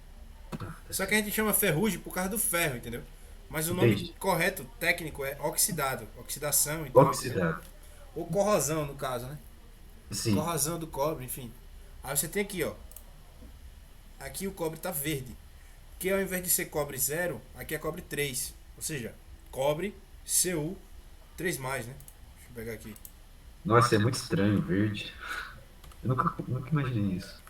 Ah, tá Só que a certo. gente chama ferrugem por causa do ferro, entendeu? Mas o nome Entendi. correto, técnico, é oxidado. Oxidação e tal, entendeu? Oxidado. Ou corrosão, no caso, né? Sim. Corrosão do cobre, enfim. Aí você tem aqui, ó. Aqui o cobre tá verde. Que ao invés de ser cobre zero, aqui é cobre 3. Ou seja, cobre, Cu, 3 mais, né? Deixa eu pegar aqui. Nossa, é muito estranho, verde. Eu nunca imaginei isso.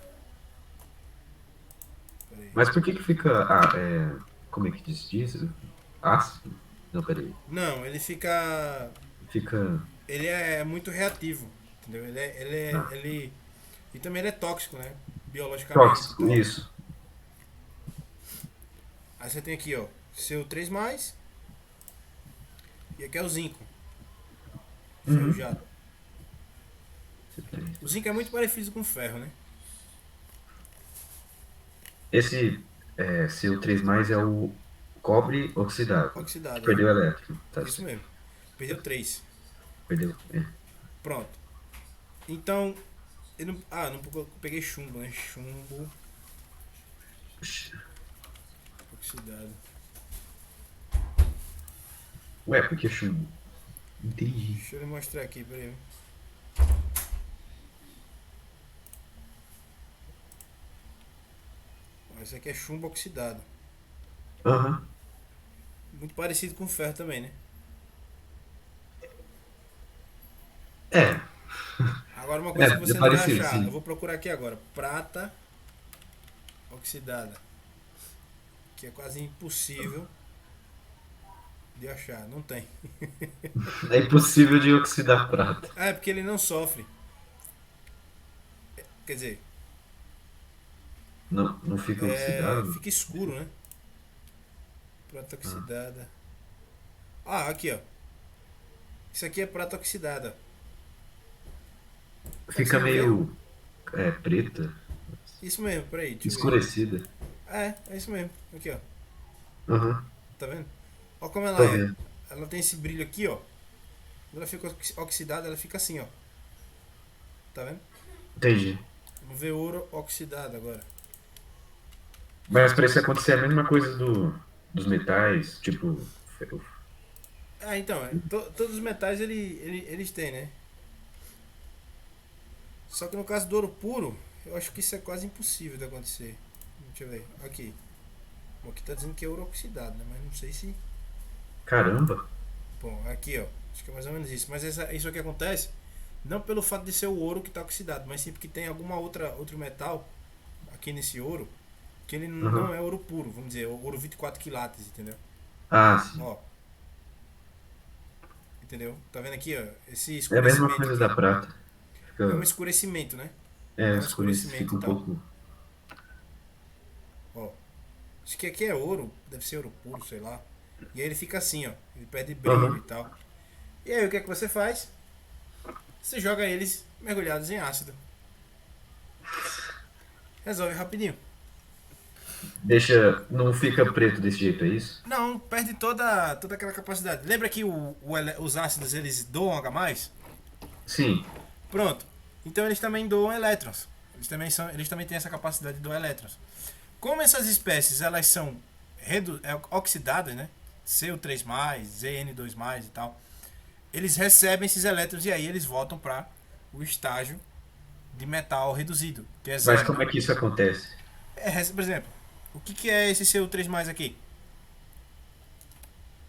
Pera aí. Mas por que que fica. Ah, como é que diz? Ácido? Não, peraí. Não, ele fica. Fica. Ele é muito reativo. Entendeu? Ah, E também ele é tóxico, né? Biologicamente e tóxico, tal. isso. Aí você tem aqui, ó. Cu3 mais. E aqui é o zinco. Uhum. Enferrujado. O zinco é muito parecido com o ferro, né? Esse CO3 é o cobre oxidado, que Oxidado, é. perdeu o elétron. Tá Isso certo. mesmo. Perdeu 3. Perdeu. Pronto. Então, eu não. Ah, não peguei chumbo, né? Chumbo oxidado. Ué, por que chumbo? Entendi. Deixa eu lhe mostrar aqui, peraí. Ó, esse aqui é chumbo oxidado. Aham. Muito parecido com ferro também, né? É, Agora uma coisa que é você não vai parecido, achar. Eu sim. vou procurar aqui agora. Prata oxidada. Que é quase impossível de achar. Não tem. É impossível de oxidar prata. Ah, é porque ele não sofre. Quer dizer, Não, não fica oxidado? fica escuro, né? Prata Ah. oxidada. Ah, aqui, ó. Isso aqui é prata oxidada. Tá Fica conseguindo ver? meio preta, Isso mesmo, peraí, deixa eu ver. escurecida. É isso mesmo. Aqui, ó. Aham, Tá vendo? Ó como ela tô é. vendo. Ela tem esse brilho aqui, ó. Quando ela fica oxidada, ela fica assim, ó. Tá vendo? Entendi. Vamos ver ouro oxidado agora. Mas para isso acontecer é a mesma coisa dos metais, tipo. Ah, então, todos os metais eles têm, né? Só que no caso do ouro puro, eu acho que isso é quase impossível de acontecer. Deixa eu ver. Aqui. Bom, aqui tá dizendo que é ouro oxidado, né? Mas não sei se. Caramba! Bom, aqui, ó. Acho que é mais ou menos isso. Mas isso aqui acontece não pelo fato de ser o ouro que está oxidado, mas sim porque tem alguma outro metal aqui nesse ouro que ele não Aham. é ouro puro, vamos dizer, ouro 24 quilates, entendeu? Ah, sim. Ó, entendeu? Tá vendo aqui, ó? Esse É a mesma escurecimento coisa aqui. da prata. É um Fica, escurecimento, né? É um escurece, escurecimento fica e um tal. pouco. Ó, acho que aqui é ouro, deve ser ouro puro, sei lá. E aí ele fica assim, ó. Ele perde brilho Uhum. e tal. E aí o que é que você faz? Você joga eles mergulhados em ácido. Resolve rapidinho. Deixa. Não fica preto desse jeito, é isso? Não, perde toda aquela capacidade. Lembra que os ácidos eles doam H+? Sim. Pronto. Então eles também doam elétrons. Eles também têm essa capacidade de doar elétrons. Como essas espécies elas são oxidadas, né? CO3+, Zn2+, e tal. Eles recebem esses elétrons e aí eles voltam para o estágio de metal reduzido, que é Mas zero. como é que isso acontece? Por exemplo, o que é esse CO3+ aqui?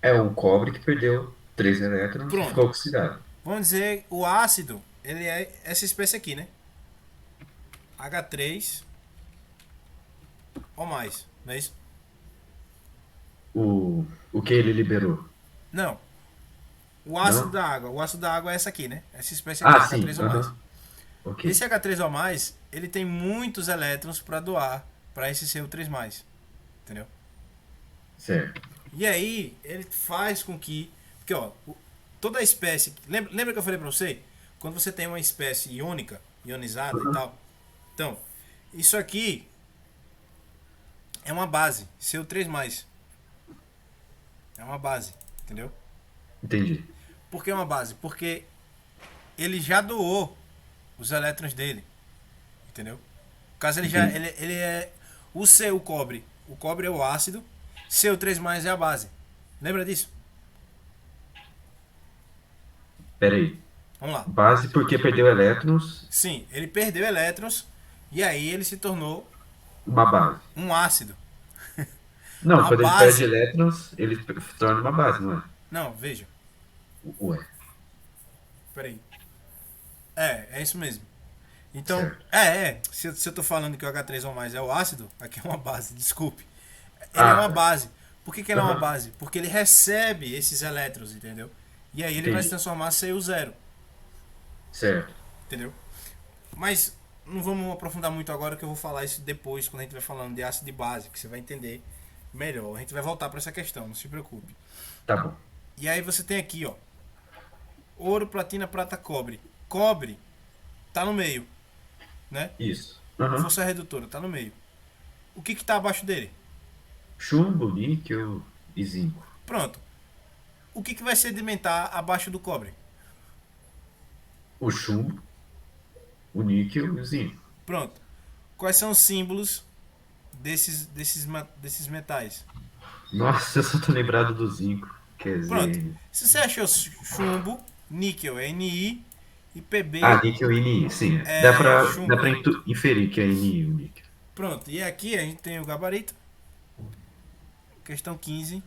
É um cobre que perdeu 3 elétrons e Pronto. ficou oxidado. Vamos dizer, o ácido, ele é essa espécie aqui, né? H3 ou mais, não é isso? O que ele liberou? Não. O ácido Não? da água. O ácido da água é essa aqui, né? Essa espécie aqui, Ah, sim. H3 ou mais. Aham. Ok. Esse H3 ou mais, ele tem muitos elétrons para doar para esse CO3+. Entendeu? Certo. E aí, ele faz com que... Porque, ó, toda espécie... Lembra que eu falei para você? Quando você tem uma espécie iônica, ionizada e tal. Então, isso aqui é uma base, CO3+. É uma base, entendeu? Entendi. Por que uma base? Porque ele já doou os elétrons dele, entendeu? No caso, ele já... Entendi. Ele é... o cobre. O cobre é o ácido. CO3+ é a base. Lembra disso? Pera aí. Vamos lá. Base porque perdeu elétrons, Sim, ele perdeu elétrons e aí ele se tornou uma base. um ácido. Não, A quando ele perde base... elétrons, ele se torna uma base, não é? Não, veja. Ué, Peraí. É isso mesmo. Então, certo. se eu tô falando que o H3 ou mais é o ácido, aqui é uma base, desculpe. Ele é Ah, uma tá. base. Por que ele é uma Aham. base? Porque ele recebe esses elétrons, entendeu? E aí ele vai se Entendi. transformar em CO0, Certo. entendeu? Mas não vamos aprofundar muito agora, que eu vou falar isso depois, quando a gente vai falando de ácido de base, que você vai entender melhor. A gente vai voltar para essa questão, não se preocupe. Tá bom. E aí você tem aqui, ó, ouro, platina, prata, cobre. Cobre tá no meio, né? Isso. Aham. Força redutora tá no meio. O que tá abaixo dele? Chumbo, níquel e zinco. Pronto. O que vai sedimentar abaixo do cobre? O chumbo, o níquel e o zinco. Pronto. Quais são os símbolos desses metais? Nossa, eu só tô lembrado do zinco. Quer Pronto. dizer. Se você achou chumbo, níquel é Ni e Ah, Pb níquel e Ni, sim. é Dá chumbo. pra inferir que é Ni o níquel. Pronto. E aqui a gente tem o gabarito. Questão 15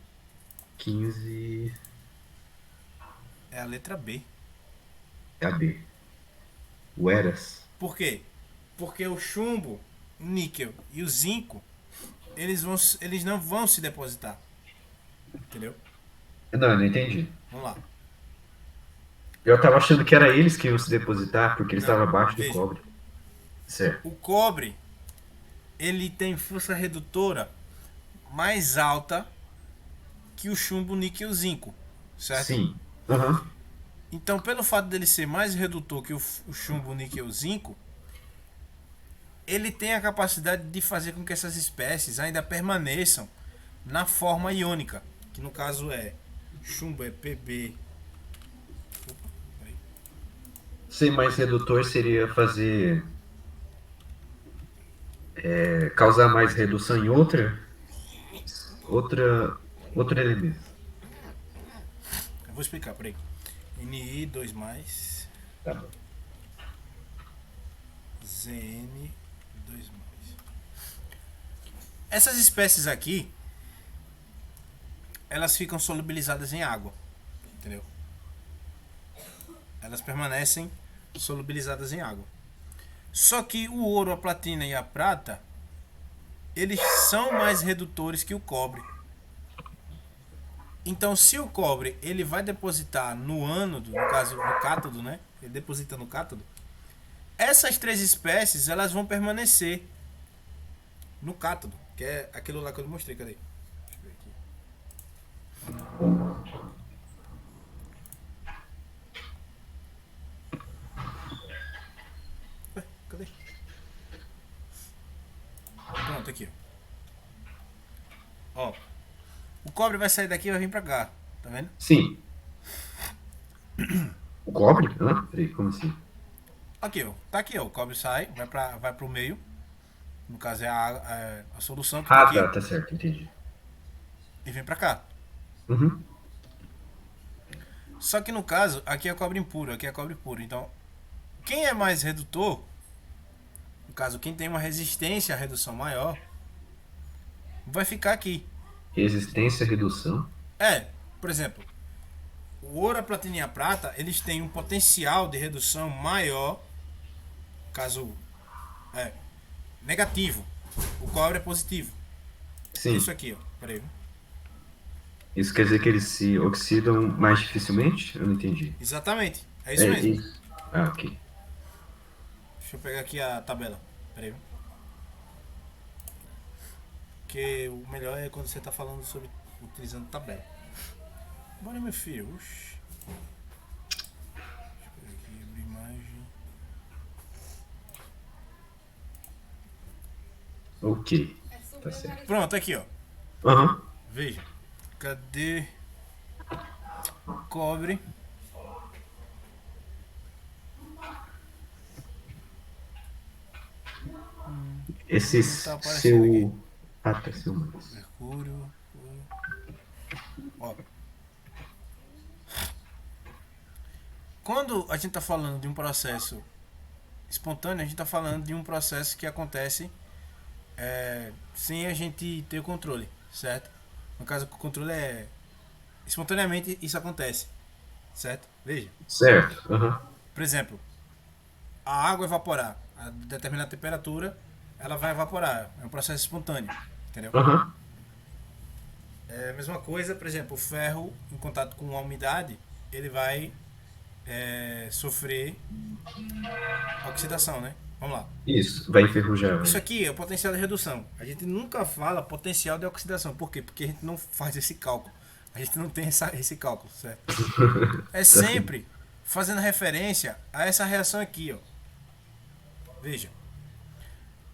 15 é a letra B. é a B. O Eras. Por quê? Porque o chumbo, o níquel e o zinco, eles não vão se depositar. Entendeu? Não, eu não entendi. Vamos lá. Eu tava achando que era eles que iam se depositar, porque eles Não, estavam abaixo do veja. cobre. Certo. O cobre, ele tem força redutora mais alta que o chumbo, níquel e o zinco, certo? Sim. Aham. Então, pelo fato dele ser mais redutor que o chumbo, níquel e o zinco, ele tem a capacidade de fazer com que essas espécies ainda permaneçam na forma iônica, que no caso é chumbo é Pb. Opa, peraí. Ser mais redutor seria fazer. Causar mais redução em outro elemento. Eu vou explicar, peraí. Ni2 mais Tá bom. Zn2 mais. Essas espécies aqui, elas ficam solubilizadas em água, entendeu? Elas permanecem solubilizadas em água. Só que o ouro, a platina e a prata, eles são mais redutores que o cobre. Então, se o cobre ele vai depositar no ânodo, no caso no cátodo, né? Ele deposita no cátodo. Essas três espécies elas vão permanecer no cátodo, que é aquilo lá que eu mostrei, cadê? Deixa eu ver aqui. Ué, cadê? Pronto, aqui. Ó. O cobre vai sair daqui e vai vir pra cá. Tá vendo? Sim. O cobre? Hã? Peraí, como assim? Aqui, ó. Tá aqui, ó. O cobre sai, vai pro meio. No caso é a solução que tá Ah, aqui. tá certo, entendi. E vem pra cá. Uhum. Só que no caso, aqui é cobre impuro, aqui é cobre puro. Então, quem é mais redutor, no caso, quem tem uma resistência à redução maior, vai ficar aqui. Resistência à redução. Por exemplo, o ouro, a platina e a prata, eles têm um potencial de redução maior, caso negativo. O cobre é positivo. Sim. Isso aqui, ó. Peraí. Isso quer dizer que eles se oxidam mais dificilmente? Eu não entendi. Exatamente. É isso mesmo. Isso. Ah, ok. Deixa eu pegar aqui a tabela. Peraí. Porque o melhor é quando você tá falando sobre utilizando tabela. Bora, meu filho. Oxi. Deixa eu pegar aqui, abrir imagem. Ok. É super Tá certo. interessante. Pronto, aqui, ó. Aham. Veja. Cadê? Cobre. Esse Tá aparecendo seu. Ah, tá seu. Mercúrio. Ó. Quando a gente tá falando de um processo espontâneo, a gente tá falando de um processo que acontece sem a gente ter o controle, certo? No caso, o controle é espontaneamente isso acontece, certo? Veja. Certo. Aham. Por exemplo, a água evaporar a determinada temperatura, ela vai evaporar. É um processo espontâneo, entendeu? Aham. É a mesma coisa, por exemplo, o ferro em contato com a umidade, ele vai sofrer oxidação, né? Vamos lá. Isso. Vai enferrujar. Isso Vai. aqui é o potencial de redução. A gente nunca fala potencial de oxidação. Por quê? Porque a gente não faz esse cálculo. A gente não tem esse cálculo, certo? É sempre fazendo referência a essa reação aqui, ó. Veja.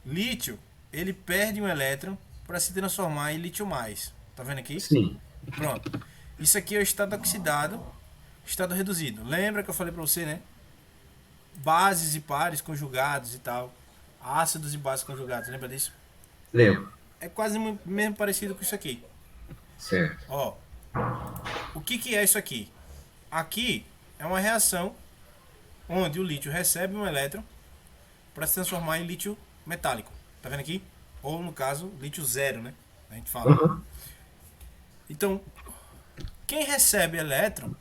Lítio, ele perde um elétron para se transformar em lítio mais. Tá vendo aqui? Sim. Pronto. Isso aqui é o estado oxidado, estado reduzido. Lembra que eu falei para você, né? Bases e pares conjugados e tal. Ácidos e bases conjugados. Lembra disso? Lembro. É quase mesmo parecido com isso aqui. Certo. Ó. O que é isso aqui? Aqui é uma reação onde o lítio recebe um elétron para se transformar em lítio metálico. Tá vendo aqui? Ou no caso, lítio zero, né? A gente fala. Aham. Então, quem recebe elétron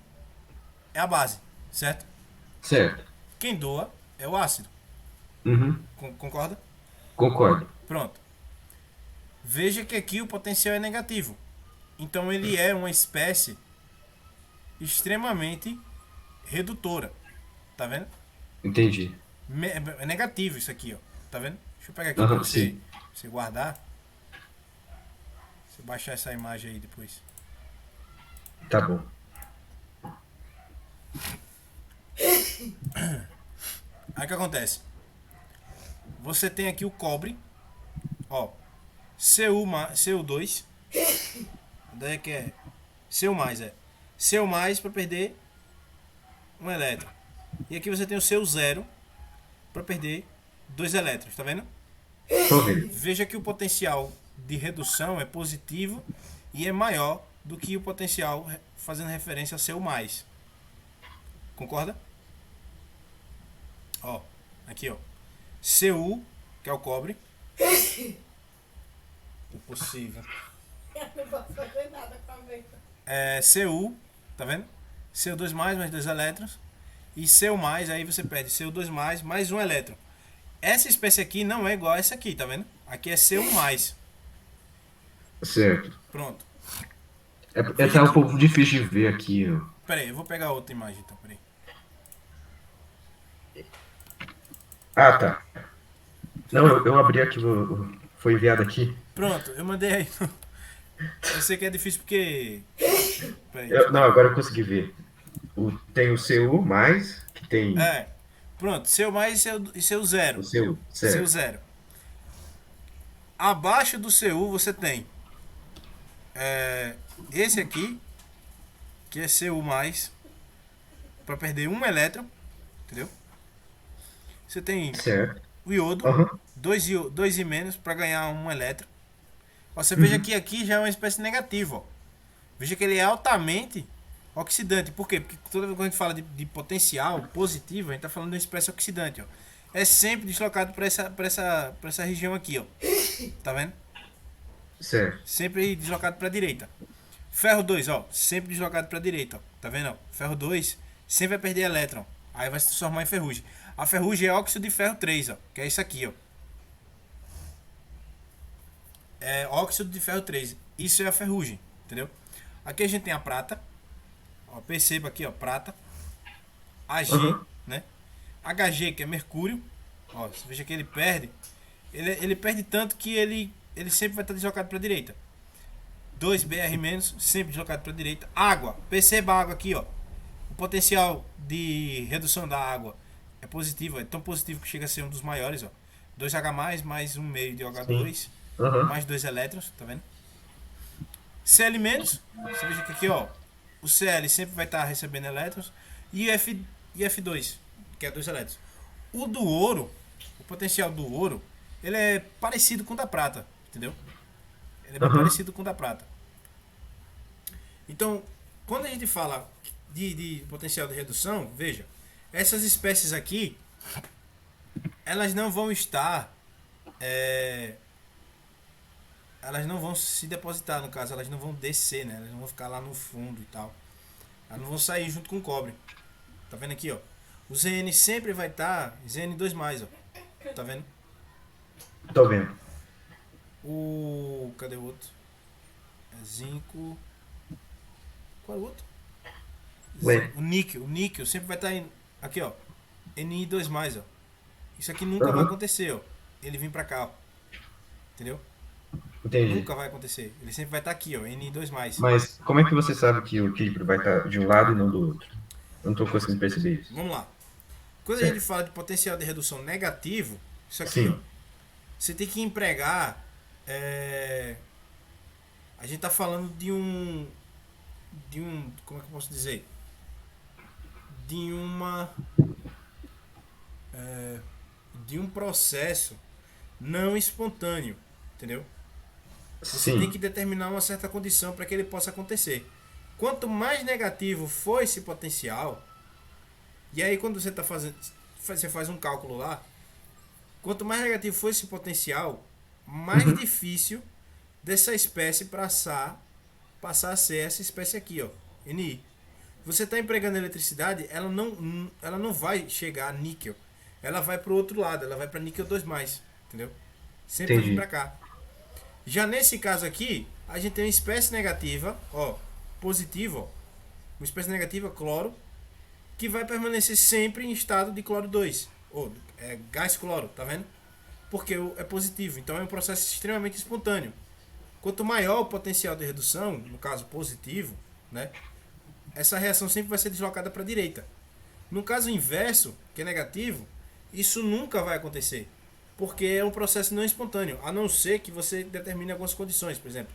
é a base, certo? Certo. Quem doa é o ácido. Uhum. Concorda? Concordo. Pronto. Veja que aqui o potencial é negativo. Então ele é uma espécie extremamente redutora. Tá vendo? Entendi. É negativo isso aqui, ó. Tá vendo? Deixa eu pegar aqui Aham, pra você, sim. você guardar. Você baixar essa imagem aí depois. Tá bom. Aí o que acontece? Você tem aqui o cobre, ó, Cu2, daí que é Cu mais, Cu mais para perder um elétron. E aqui você tem o Cu0 para perder 2 elétrons, tá vendo? Tô vendo. Veja que o potencial de redução é positivo e é maior do que o potencial fazendo referência a Cu mais. Concorda? Ó, aqui ó. Cu, que é o cobre. Impossível. Eu não posso fazer nada com a venta. Cu, tá vendo? Cu2 mais 2 elétrons. E Cu mais, aí você perde Cu2 mais um elétron. Essa espécie aqui não é igual a essa aqui, tá vendo? Aqui é Cu mais. Certo. Pronto. Tá um pouco difícil de ver aqui, ó. Pera aí, eu vou pegar outra imagem então, pera aí. Ah, tá. Não, eu abri aqui, foi enviado aqui. Pronto, eu mandei aí. Eu sei que é difícil porque Peraí, Não, agora eu consegui ver. Tem o CU mais, que tem é, pronto, seu mais e seu zero. o CU, Seu certo. zero. Abaixo do CU você tem esse aqui, que é CU mais, para perder um elétron, entendeu? Você tem Certo. o iodo, Aham. dois I menos para ganhar um elétron. Você veja Uhum. que aqui já é uma espécie negativa, ó. Veja que ele é altamente oxidante. Por quê? Porque toda vez que a gente fala de potencial positivo, a gente está falando de uma espécie oxidante, ó. É sempre deslocado para essa região aqui, ó. Tá vendo? Certo. Sempre deslocado para a direita. Ferro 2, ó, sempre deslocado para a direita, ó. Tá vendo? Ó? Ferro 2 sempre vai perder elétron. Aí vai se transformar em ferrugem. A ferrugem é óxido de ferro 3, ó, que é isso aqui, ó. É óxido de ferro 3. Isso é a ferrugem, entendeu? Aqui a gente tem a prata. Ó, perceba aqui, ó, prata. Ag, Aham. né? Hg, que é mercúrio. Ó, você veja que ele perde. Ele perde tanto que ele sempre vai estar deslocado para a direita. 2Br-, sempre deslocado para a direita. Água, perceba a água aqui, ó. O potencial de redução da água é positivo, é tão positivo que chega a ser um dos maiores, ó. 2H+, mais um meio de Sim. OH2, Aham. mais 2 elétrons, tá vendo? Cl-, você veja que aqui, ó, o Cl sempre vai estar recebendo elétrons e F2, que é 2 elétrons. O do ouro, o potencial do ouro, ele é parecido com o da prata, entendeu? Ele é bem Aham. parecido com o da prata. Então, quando a gente fala de potencial de redução, veja, essas espécies aqui, elas não vão estar, é, elas não vão se depositar, no caso, elas não vão descer, né? Elas não vão ficar lá no fundo e tal. Elas não vão sair junto com o cobre. Tá vendo aqui, ó? O Zn sempre vai estar Zn2+, ó. Tá vendo? Tô vendo. Cadê o outro? É zinco. Qual é o outro? Ué. O níquel. O níquel sempre vai estar aqui, ó. Ni2+, ó. Isso aqui nunca vai Aham. acontecer, ó. Ele vir pra cá, ó. Entendeu? Entendi. Nunca vai acontecer. Ele sempre vai estar aqui, ó. Ni2+. Mas como é que você sabe que o equilíbrio vai estar de um lado e não do outro? Eu não tô conseguindo perceber isso. Vamos lá. Quando a gente Certo. fala de potencial de redução negativo, isso aqui, ó. Sim. Você tem que empregar. A gente tá falando de um. Como é que eu posso dizer? De uma. De um processo não espontâneo. Entendeu? Você tem Sim. que determinar uma certa condição para que ele possa acontecer. Quanto mais negativo for esse potencial, e aí quando você está fazendo, você faz um cálculo lá, quanto mais negativo for esse potencial, mais Uhum. difícil dessa espécie passar a ser essa espécie aqui, ó, Ni. Você está empregando eletricidade, ela não vai chegar a níquel, ela vai para o outro lado, ela vai para níquel 2+, entendeu? Sempre vai vir para Entendi. cá. Já nesse caso aqui, a gente tem uma espécie negativa, ó, positiva, ó, uma espécie negativa, cloro, que vai permanecer sempre em estado de cloro 2, ou gás cloro, tá vendo? Porque é positivo, então é um processo extremamente espontâneo. Quanto maior o potencial de redução, no caso positivo, né, essa reação sempre vai ser deslocada para a direita. No caso inverso, que é negativo, isso nunca vai acontecer, porque é um processo não espontâneo, a não ser que você determine algumas condições, por exemplo,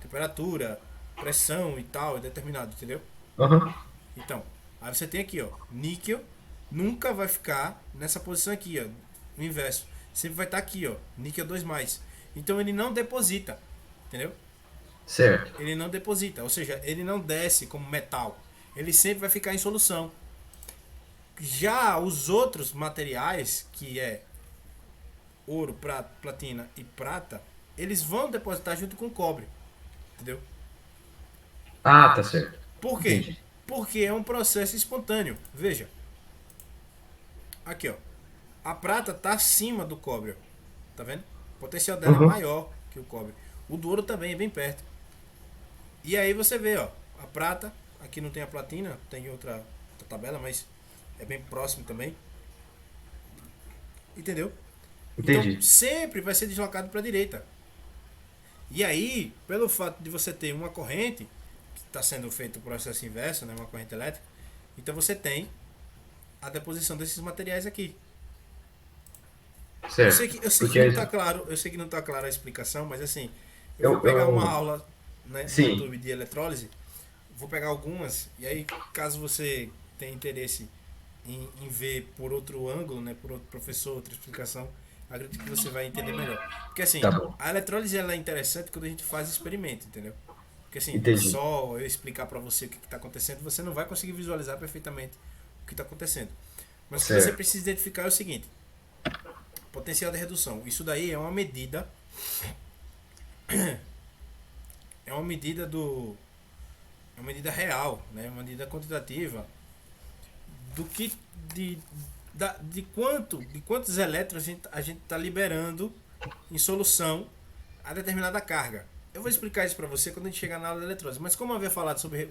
temperatura, pressão e tal, é determinado, entendeu? Aham. Então, aí você tem aqui, ó, níquel nunca vai ficar nessa posição aqui, ó, no inverso. Sempre vai estar aqui, ó, níquel 2+. Então ele não deposita, entendeu? Certo. Ele não deposita, ou seja, ele não desce como metal. Ele sempre vai ficar em solução. Já os outros materiais, que é ouro, platina e prata, eles vão depositar junto com o cobre, entendeu? Ah, tá certo. Por quê? Entendi. Porque é um processo espontâneo. Veja, aqui, ó, a prata está acima do cobre, ó. Tá vendo? O potencial dela é Aham. maior que o cobre. O do ouro também é bem perto. E aí você vê, ó, a prata, aqui não tem a platina, tem outra tabela, mas é bem próximo também. Entendeu? Então Entendi. sempre vai ser deslocado para a direita. E aí, pelo fato de você ter uma corrente está sendo feito o processo inverso, né, uma corrente elétrica, então você tem a deposição desses materiais aqui. Certo. Eu sei que Porque não tá claro, eu sei que não tá clara a explicação, mas assim, eu vou eu, pegar uma eu, aula, né, no sim, YouTube de eletrólise, vou pegar algumas, e aí caso você tenha interesse em ver por outro ângulo, né, por outro professor, outra explicação, acredito que você vai entender melhor. Porque assim, tá bom. a eletrólise ela é interessante quando a gente faz experimento, entendeu? Porque assim, Entendi. só eu explicar para você o que está acontecendo, você não vai conseguir visualizar perfeitamente o que está acontecendo. Mas o que você Certo. precisa identificar é o seguinte: potencial de redução. Isso daí é uma medida do é uma medida real, né? Uma medida quantitativa do que de quantos elétrons a gente está liberando em solução a determinada carga. Eu vou explicar isso para você quando a gente chegar na aula de eletrólise. Mas como eu havia falado sobre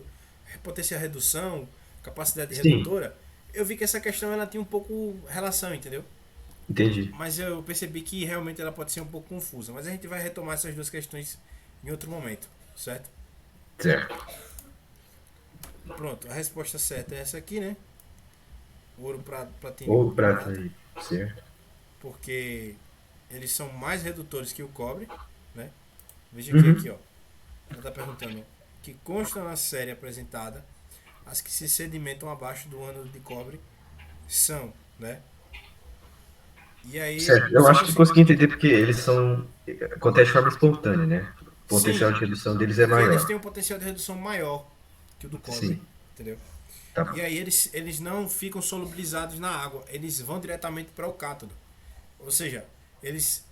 potencial redução, capacidade Sim, redutora, eu vi que essa questão ela tinha um pouco relação, entendeu? entendi. Mas eu percebi que realmente ela pode ser um pouco confusa. Mas a gente vai retomar essas duas questões em outro momento, certo? Certo. Pronto, a resposta certa é essa aqui, né? Ouro, platino Ou e prata prata, aí. Certo. porque eles são mais redutores que o cobre, né? Veja que aqui, Uhum. ó, ela está perguntando que constam na série apresentada as que se sedimentam abaixo do ânodo de cobre são, né? E aí Certo. Eu você acho que consegue. consegui entender porque eles são. Acontece de forma espontânea, né? O potencial Sim, de redução deles é porque eles maior. têm um potencial de redução maior que o do cobre, Sim. entendeu? Tá E bom. aí eles não ficam solubilizados na água, eles vão diretamente para o cátodo. Ou seja, eles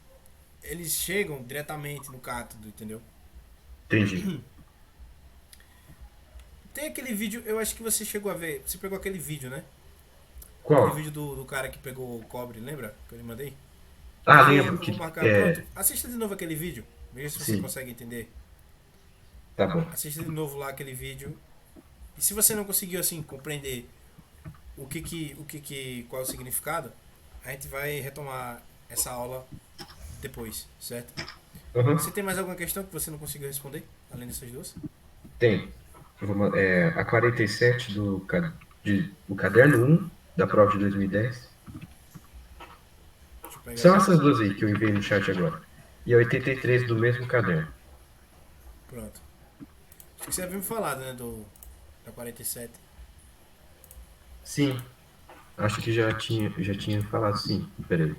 eles chegam diretamente no cátodo, entendeu? Entendi. Tem aquele vídeo, eu acho que você chegou a ver, você pegou aquele vídeo, né? Aquele Qual? vídeo do cara que pegou o cobre, lembra? Que eu lhe mandei? Ah, Eu lembro vou que. marcar, pronto. É. Assista de novo aquele vídeo, veja se você Sim, consegue entender. tá bom. Assista de novo lá aquele vídeo. E se você não conseguiu assim compreender qual é o significado, a gente vai retomar essa aula depois, certo? Você Uhum. tem mais alguma questão que você não conseguiu responder, além dessas duas? Tem. A 47 do caderno um da prova de 2010. Deixa eu pegar São aqui. essas duas aí que eu enviei no chat agora. E a 83 do mesmo caderno. Pronto. Acho que você havia me falado, né, da 47. Sim, acho que já tinha falado sim. Peraí.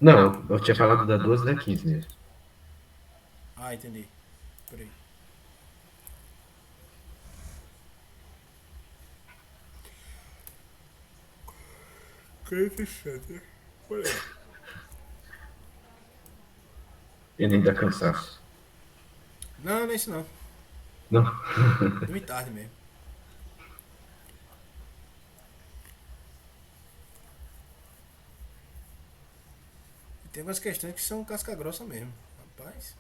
Não, eu tinha falado da 12 e da 15 mesmo. Ah, entendi. Peraí. Peraí. E nem dá cansaço. Não, não é isso não. Não. Dormi tarde mesmo. E tem umas questões que são casca grossa mesmo. Rapaz.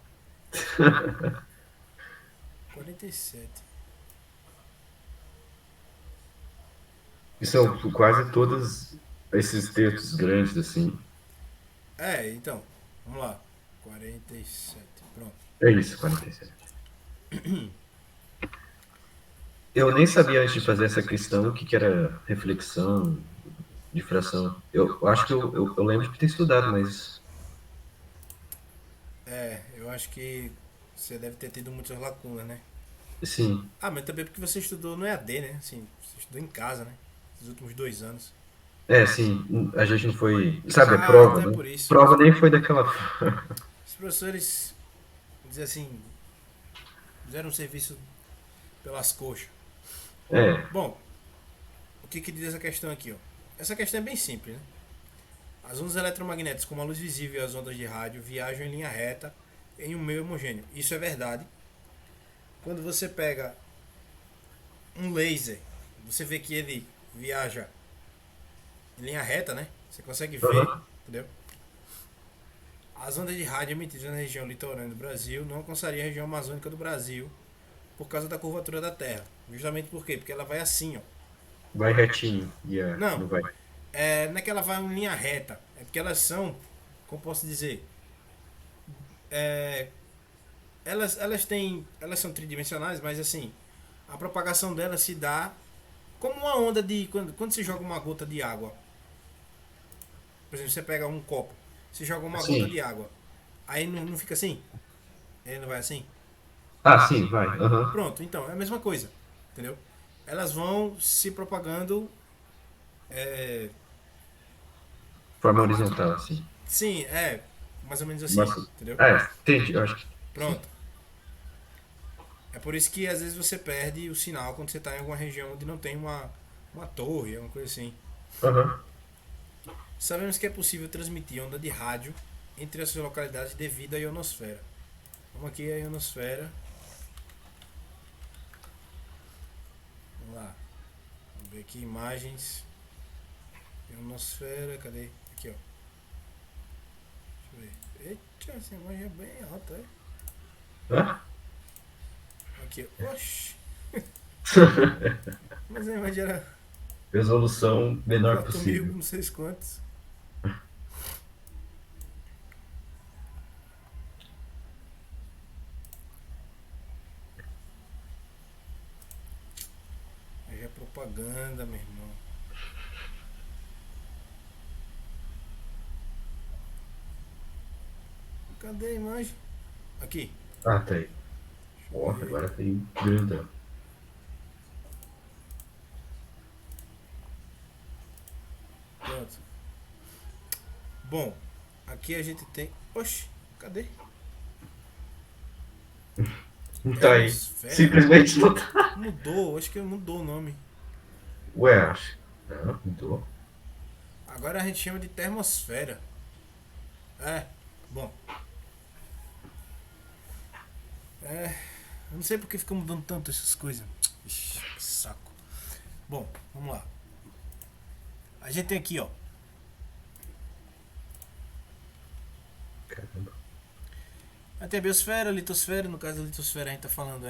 47. E são quase todos esses textos grandes assim. É, então. Vamos lá. 47. Pronto. É isso, 47. Eu nem sabia antes de fazer essa questão o que era reflexão, difração. Eu acho que eu lembro de ter estudado, mas É, eu acho que você deve ter tido muitas lacunas, né? sim. Ah, mas também porque você estudou no EAD, né? Assim, você estudou em casa, né? Nos últimos 2 anos. É, sim, a gente não foi. Sabe, a Ah, prova, então é né? por isso. Prova nem foi daquela. Os professores, dizer assim, fizeram um serviço pelas coxas. É, Bom, o que diz essa questão aqui, ó? Essa questão é bem simples, né? As ondas eletromagnéticas, como a luz visível e as ondas de rádio, viajam em linha reta em um meio homogêneo. Isso é verdade. Quando você pega um laser, você vê que ele viaja em linha reta, né? Você consegue ver, aham, entendeu? As ondas de rádio emitidas na região litorânea do Brasil não alcançariam a região amazônica do Brasil por causa da curvatura da Terra. Justamente por quê? Porque ela vai assim, ó. vai retinho. Não, Não vai. não é que ela vai em linha reta. É porque elas são, como posso dizer, Elas são tridimensionais, mas assim, a propagação delas se dá como uma onda de. Quando você joga uma gota de água. Por exemplo, você pega um copo, você joga uma Sim. gota de água. Aí não fica assim? Ele não vai assim? Ah, sim, vai. Aham. Pronto, então, é a mesma coisa. Entendeu? Elas vão se propagando. É, Forma horizontal, assim. sim, mais ou menos assim. Mas, Entendeu? entendi, eu acho que. Sim. Pronto. É por isso que às vezes você perde o sinal quando você está em alguma região onde não tem uma torre, alguma coisa assim. Aham. Sabemos que é possível transmitir onda de rádio entre essas localidades devido à ionosfera. Vamos aqui a ionosfera. Vamos lá. Vamos ver aqui imagens. Ionosfera, cadê? Aqui, ó. Deixa eu ver. Eita, essa imagem é bem alta, é? Hã? Aqui, ó. Oxi. Mas a imagem era Resolução menor 4.000, possível. não sei quantos. Aí é propaganda, meu irmão. Cadê a imagem? Aqui. Ah, tá aí. Ó, agora tem grandão. Pronto. Bom, aqui a gente tem. Oxi, cadê? Não tá aí. Ionosfera? Simplesmente não tá. Mudou, acho que mudou o nome. Ué, acho. Não, mudou. Agora a gente chama de termosfera. Bom. Eu não sei porque fica mudando tanto essas coisas. Ixi, que saco. Bom, vamos lá. A gente tem aqui, ó. Caramba. Aí tem a biosfera, a litosfera. No caso da litosfera a gente tá falando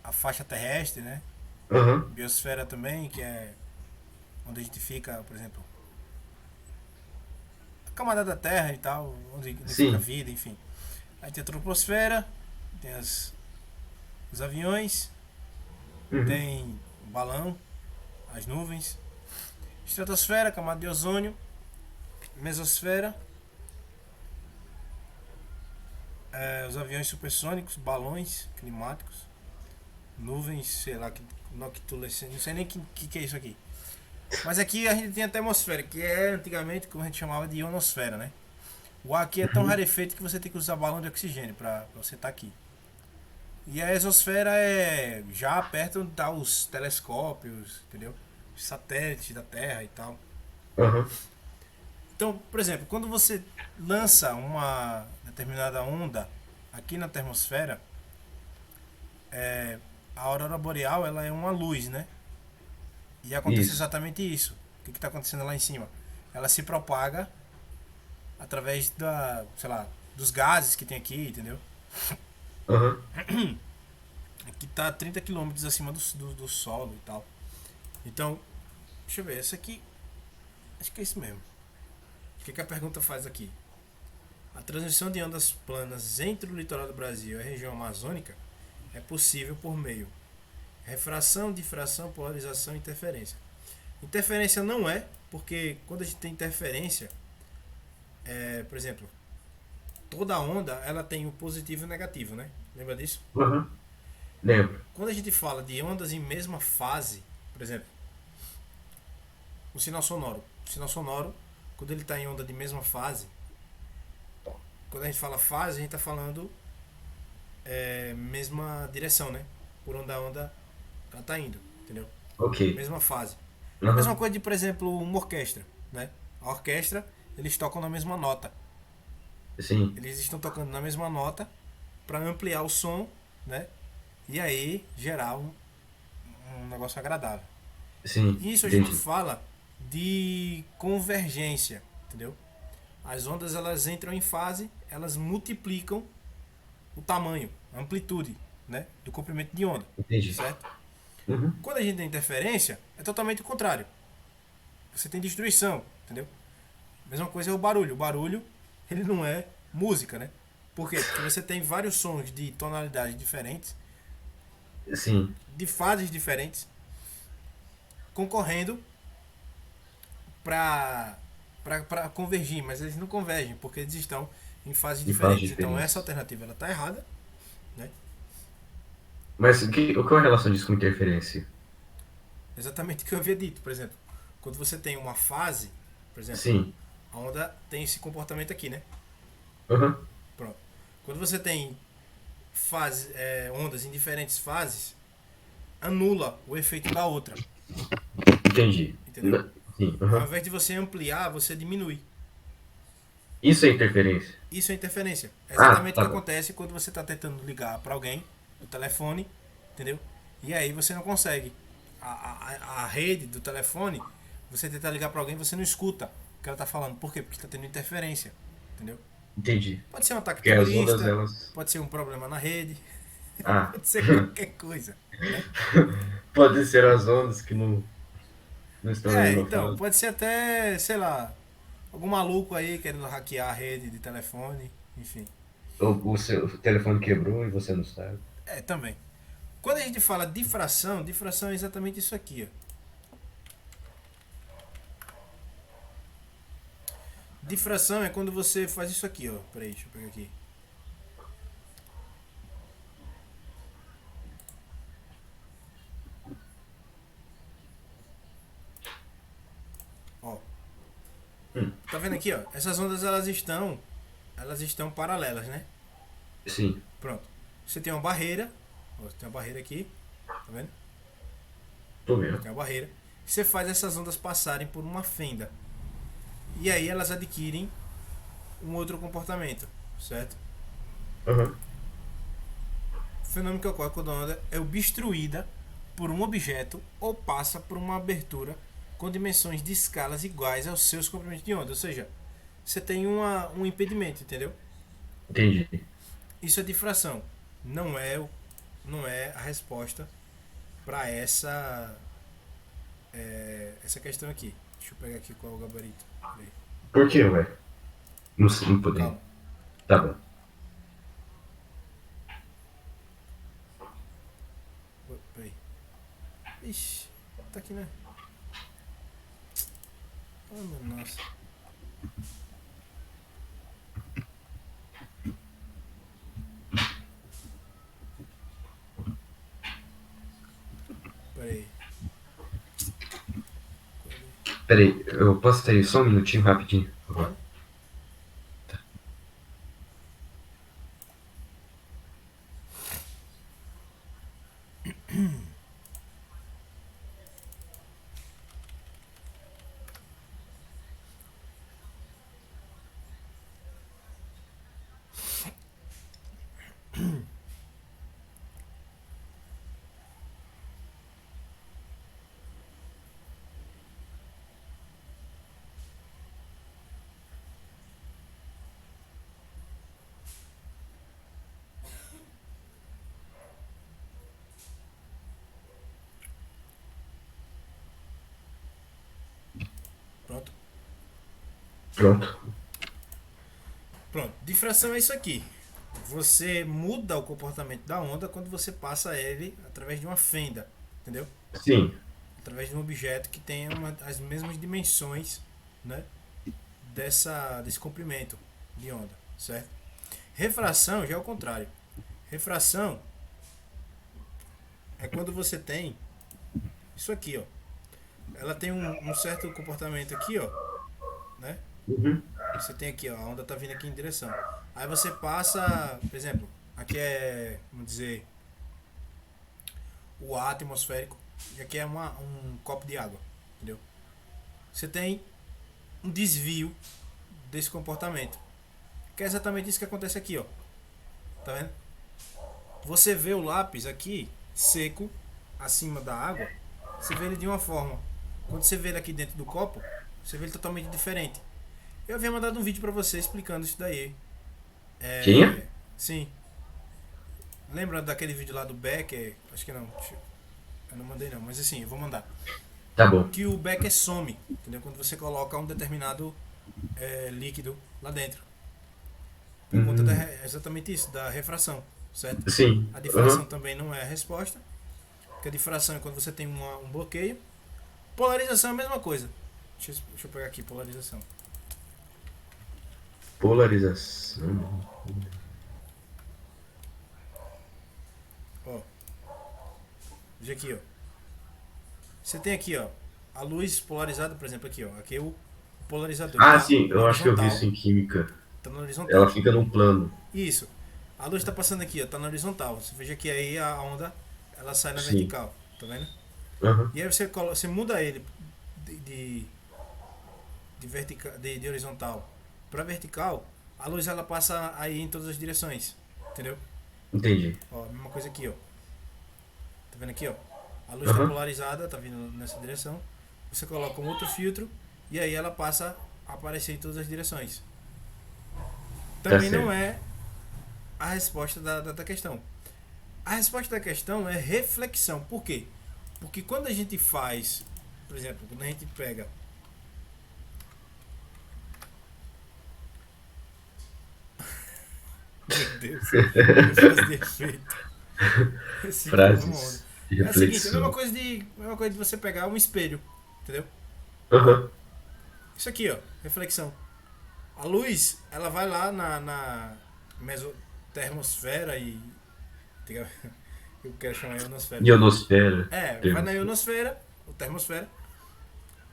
a faixa terrestre, né? Aham. Biosfera também, que é onde a gente fica, por exemplo, a camada da Terra e tal, onde Sim. fica a vida, enfim. Aí tem a troposfera, tem os aviões, Uhum. tem o balão, as nuvens, estratosfera, camada de ozônio, mesosfera, os aviões supersônicos, balões climáticos, nuvens, sei lá, noctulescentes, não sei nem o que é isso aqui. Mas aqui a gente tem a termosfera, que é antigamente como a gente chamava de ionosfera, né? O ar aqui é tão rarefeito que você tem que usar balão de oxigênio pra você estar aqui. E a exosfera é já perto onde tá os telescópios, entendeu? Os satélites da Terra e tal. Aham. Então, por exemplo, quando você lança uma determinada onda aqui na termosfera, a aurora boreal ela é uma luz, né? E acontece Isso. exatamente isso. O que está acontecendo lá em cima? Ela se propaga através sei lá, dos gases que tem aqui, entendeu? Aham. Aqui tá a 30 quilômetros acima do solo e tal. Então, deixa eu ver, essa aqui. Acho que é isso mesmo. O que a pergunta faz aqui? A transmissão de ondas planas entre o litoral do Brasil e a região amazônica é possível por meio refração, difração, polarização e interferência. Interferência não é, porque quando a gente tem interferência, por exemplo, toda onda ela tem o positivo e o negativo, né? Lembra disso? Aham. Lembro. Quando a gente fala de ondas em mesma fase, por exemplo, o sinal sonoro, quando ele está em onda de mesma fase, quando a gente fala fase, a gente está falando mesma direção, né? Por onde a onda ela está indo, entendeu? Ok. Mesma fase. A Aham. mesma coisa de, por exemplo, uma orquestra, né? A orquestra, eles tocam na mesma nota. Sim. Eles estão tocando na mesma nota para ampliar o som, né? E aí gerar um negócio agradável. Sim. Isso a gente Entendi. fala de convergência, entendeu? As ondas elas entram em fase, elas multiplicam o tamanho, a amplitude, né, do comprimento de onda, Entendi. certo? Uhum. Quando a gente tem interferência, é totalmente o contrário. Você tem destruição, entendeu? A mesma coisa é o barulho. O barulho, ele não é música, né? Por quê? Porque você tem vários sons de tonalidades diferentes, Sim, de fases diferentes, concorrendo para convergir, mas eles não convergem porque eles estão em fases em fases diferentes. Então essa diferentes. alternativa ela tá errada, né? Mas qual é a relação disso com interferência? Exatamente o que eu havia dito, por exemplo, quando você tem uma fase, por exemplo, Sim. a onda tem esse comportamento aqui, né? Aham. Pronto. Quando você tem ondas em diferentes fases, anula o efeito da outra, Entendi. entendeu? Sim, Ao aham. invés de você ampliar, você diminui. Isso é interferência. Isso é interferência. É Ah, exatamente o tá que bom. acontece quando você está tentando ligar para alguém no telefone, entendeu? E aí você não consegue. A rede do telefone, você tenta ligar para alguém, você não escuta o que ela está falando. Por quê? Porque está tendo interferência, entendeu? Entendi. Pode ser um ataque Porque as ondas, terrorista, elas. pode ser um problema na rede, Ah. pode ser qualquer coisa, né? Pode ser as ondas que não estão na É, mesma então, fase. pode ser até, sei lá, algum maluco aí querendo hackear a rede de telefone, enfim. Ou o seu telefone quebrou e você não sabe. É, também. Quando a gente fala difração é exatamente isso aqui, ó. Difração é quando você faz isso aqui, ó. Peraí, deixa eu pegar aqui. Ó. Hum. Tá vendo aqui, ó? Essas ondas elas estão paralelas, né? Sim. Pronto. Você tem uma barreira, ó, você tem uma barreira aqui, tá vendo? Tô vendo. Tem uma barreira. Você faz essas ondas passarem por uma fenda. E aí elas adquirem um outro comportamento, certo? Aham. O fenômeno que ocorre quando a onda é obstruída por um objeto ou passa por uma abertura com dimensões de escalas iguais aos seus comprimentos de onda. Ou seja, você tem um impedimento, entendeu? Entendi. Isso é difração. Não é, não é a resposta para essa questão aqui. Deixa eu pegar aqui qual é o gabarito. Peraí. Por que, ué? Não, não poderia. Calma. Tá bom. Peraí. Ixi, tá aqui, né? Oh, meu nossa. Peraí. Peraí, eu posso ter só um minutinho rapidinho? Por favor? Pode? Pronto. Pronto. Pronto. Difração é isso aqui. Você muda o comportamento da onda quando você passa ele através de uma fenda, entendeu? Sim. Através de um objeto que tenha as mesmas dimensões, né, desse comprimento de onda, certo? Refração já é o contrário. Refração é quando você tem isso aqui, ó. Ela tem um certo comportamento aqui, ó, né? Uhum. Você tem aqui, ó, a onda tá vindo aqui em direção. Aí você passa, por exemplo, aqui é, vamos dizer, o ar atmosférico e aqui é um copo de água, entendeu? Você tem um desvio desse comportamento, que é exatamente isso que acontece aqui, ó. Tá vendo? Você vê o lápis aqui seco acima da água, você vê ele de uma forma. Quando você vê ele aqui dentro do copo, você vê ele totalmente diferente. Eu havia mandado um vídeo pra você explicando isso daí. Tinha? Sim. Lembra daquele vídeo lá do Becker? Acho que não. Eu não mandei não, mas assim, eu vou mandar. Tá bom. Que o Becker some, entendeu? Quando você coloca um determinado líquido lá dentro. por conta exatamente isso, da refração, certo? Sim. A difração também não é a resposta, porque a difração é quando você tem um bloqueio. Polarização é a mesma coisa. Deixa eu pegar aqui, polarização. Polarização. Ó. Veja aqui, ó. Você tem aqui, ó, a luz polarizada, por exemplo, aqui, ó. Aqui é o polarizador. Ah, Tá sim, eu na acho que eu vi horizontal. isso em química. Tá na horizontal. Ela fica num plano. Isso. A luz tá passando aqui, ó. Tá na horizontal. Você veja que aí a onda, ela sai na Sim. vertical. Tá vendo? Aham. E aí você muda ele de horizontal para vertical, a luz ela passa aí em todas as direções, entendeu? Entendi. Ó, a mesma coisa aqui, ó. Tá vendo aqui, ó? A luz está polarizada, tá vindo nessa direção. Você coloca um outro filtro e aí ela passa a aparecer em todas as direções. Também Tá não certo. é a resposta da questão. A resposta da questão é reflexão. Por quê? Porque quando a gente faz, por exemplo, quando a gente pega meu Deus, frase de efeito. Esse cara é uma onda. Frases de É o seguinte, é a reflexão. mesma coisa de você pegar um espelho, entendeu? Aham. Isso aqui, ó, reflexão. A luz, ela vai lá na termosfera e eu quero chamar ionosfera. Ionosfera. Vai na ionosfera, ou termosfera,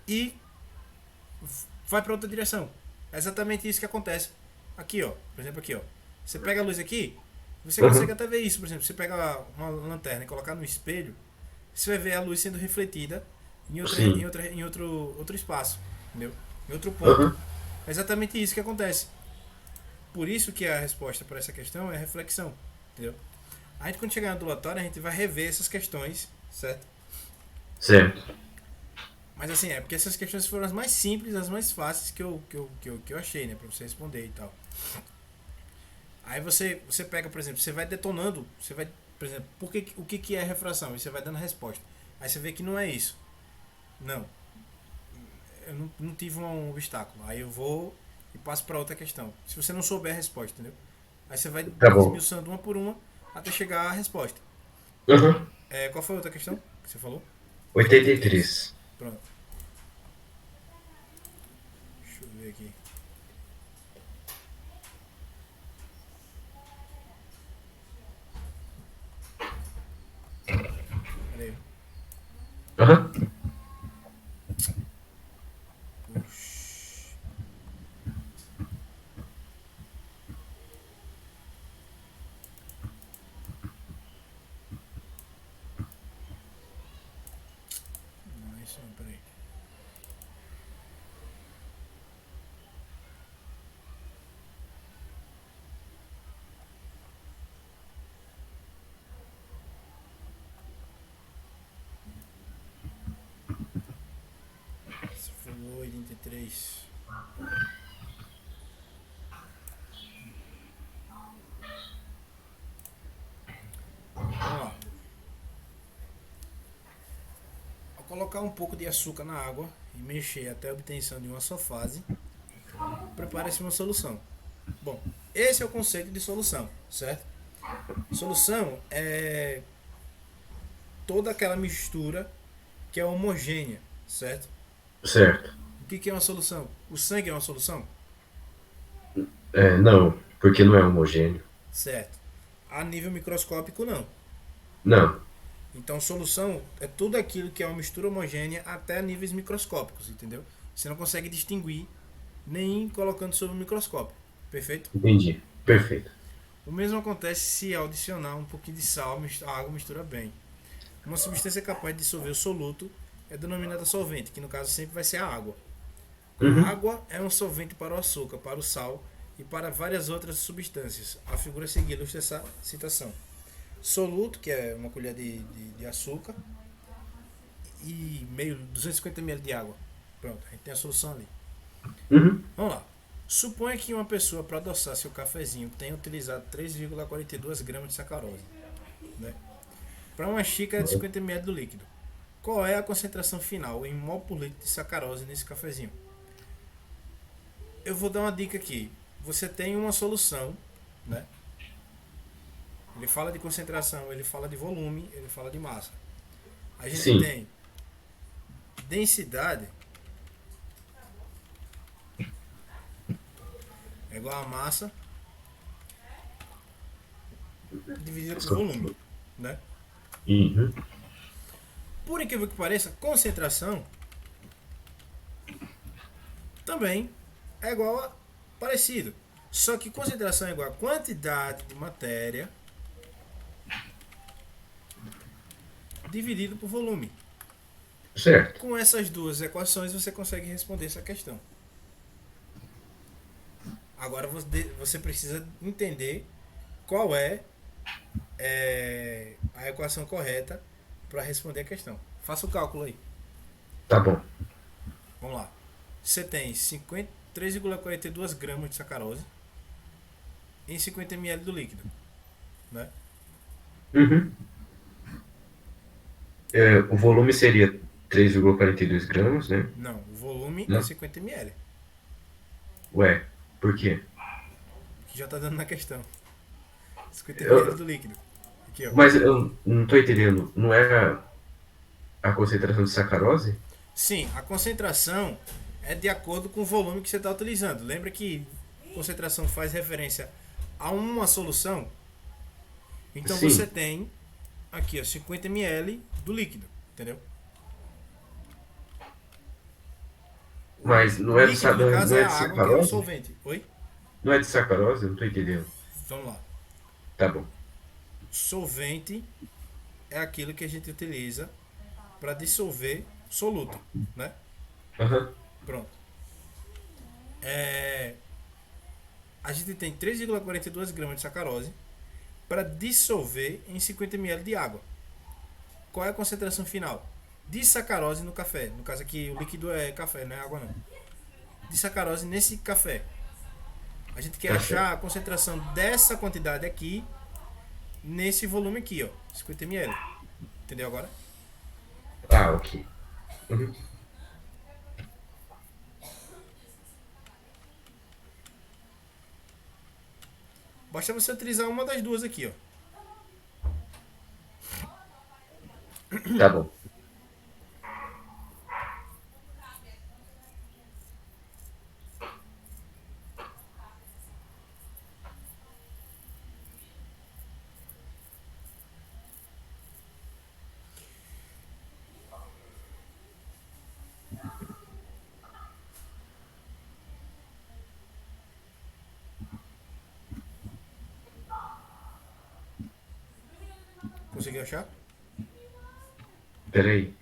e vai para outra direção. É exatamente isso que acontece aqui, ó. Por exemplo, aqui, ó. Você pega a luz aqui, você consegue até ver isso. Por exemplo, você pega uma lanterna e colocar no espelho, você vai ver a luz sendo refletida Sim. em outro espaço, entendeu? Em outro ponto. Aham. É exatamente isso que acontece. Por isso que a resposta para essa questão é reflexão, entendeu? A gente, quando chegar na ondulatória, a gente vai rever essas questões, certo? Certo. Mas assim, é porque essas questões foram as mais simples, as mais fáceis que eu achei, né? Pra você responder e tal. Aí você pega, por exemplo, você vai detonando, você vai, por exemplo, o que é refração? E você vai dando a resposta. Aí você vê que não é isso. Não. Eu não tive um obstáculo. Aí eu vou e passo para outra questão. Se você não souber a resposta, entendeu? Aí você vai Tá bom. esmiuçando uma por uma até chegar à resposta. Aham. Qual foi a outra questão que você falou? 83. Pronto. Deixa eu ver aqui. Peraí. Aham. Não, isso não, peraí. Você falou 83. Vamos lá. Ao colocar um pouco de açúcar na água e mexer até a obtenção de uma só fase, prepara-se uma solução. Bom, esse é o conceito de solução, certo? Solução é toda aquela mistura que é homogênea, certo? Certo. O que é uma solução? O sangue é uma solução? Não, porque não é homogêneo. Certo. A nível microscópico, não. Não. Então, solução é tudo aquilo que é uma mistura homogênea até níveis microscópicos, entendeu? Você não consegue distinguir nem colocando sob o microscópio. Perfeito? Entendi. Perfeito. O mesmo acontece se ao adicionar um pouquinho de sal, a água mistura bem. Uma substância capaz de dissolver o soluto é denominada solvente, que no caso sempre vai ser a água. A água é um solvente para o açúcar, para o sal e para várias outras substâncias. A figura a seguir ilustra essa citação. Soluto, que é uma colher de açúcar, e 250 ml de água. Pronto, a gente tem a solução ali. Vamos lá. Suponha que uma pessoa, para adoçar seu cafezinho, tenha utilizado 3,42 gramas de sacarose, né? Para uma xícara de 50 ml do líquido. Qual é a concentração final em mol por litro de sacarose nesse cafezinho? Eu vou dar uma dica aqui. Você tem uma solução né? Ele fala de concentração, ele fala de volume, ele fala de massa. A gente Sim. tem densidade é igual a massa dividida por volume, né? Uhum. Por incrível que pareça, concentração também é igual a parecido. Só que concentração é igual a quantidade de matéria dividido por volume. Certo. Com essas duas equações você consegue responder essa questão. Agora você precisa entender qual é a equação correta para responder a questão. Faça o cálculo aí. Tá bom. Vamos lá. Você tem 3,42 gramas de sacarose em 50 ml do líquido, né? Uhum. O volume seria 3,42 gramas, né? Não, o volume Não. é 50 ml, Ué, por quê? que já está dando na questão. 50 Eu- ml do líquido. Aqui, ó. Mas eu não tô entendendo. Não é a concentração de sacarose? Sim, a concentração é de acordo com o volume que você está utilizando. Lembra que concentração faz referência a uma solução? Então Sim. você tem aqui, ó, 50 ml do líquido, entendeu? Mas não O é de, líquido, no caso, não é é a de água, que é o sacarose? solvente. Oi? Não é de sacarose? Eu não tô entendendo. Vamos lá. Tá bom. Solvente é aquilo que a gente utiliza para dissolver soluto, né? Aham. Pronto. A gente tem 3,42 gramas de sacarose para dissolver em 50 ml de água. Qual é a concentração final de sacarose no café? No caso aqui, o líquido é café, não é água não. De sacarose nesse café. A gente quer Tá achar certo. a concentração dessa quantidade aqui nesse volume aqui, ó, 50 ml. Entendeu agora? Ah, ok. Uhum. Basta você utilizar uma das duas aqui, ó. Tá bom. Conseguiu achar? Pera aí.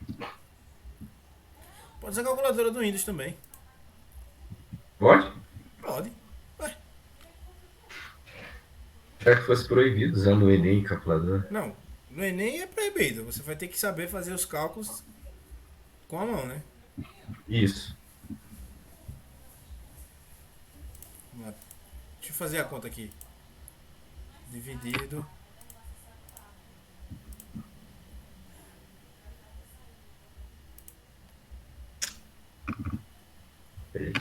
Pode usar a calculadora do Windows também. Pode? Pode. Ué, Será que fosse proibido usar no Enem calculador? não. No Enem é proibido. Você vai ter que saber fazer os cálculos com a mão, né? Isso. Vamos lá. Deixa eu fazer a conta aqui. Dividido. Pera aí.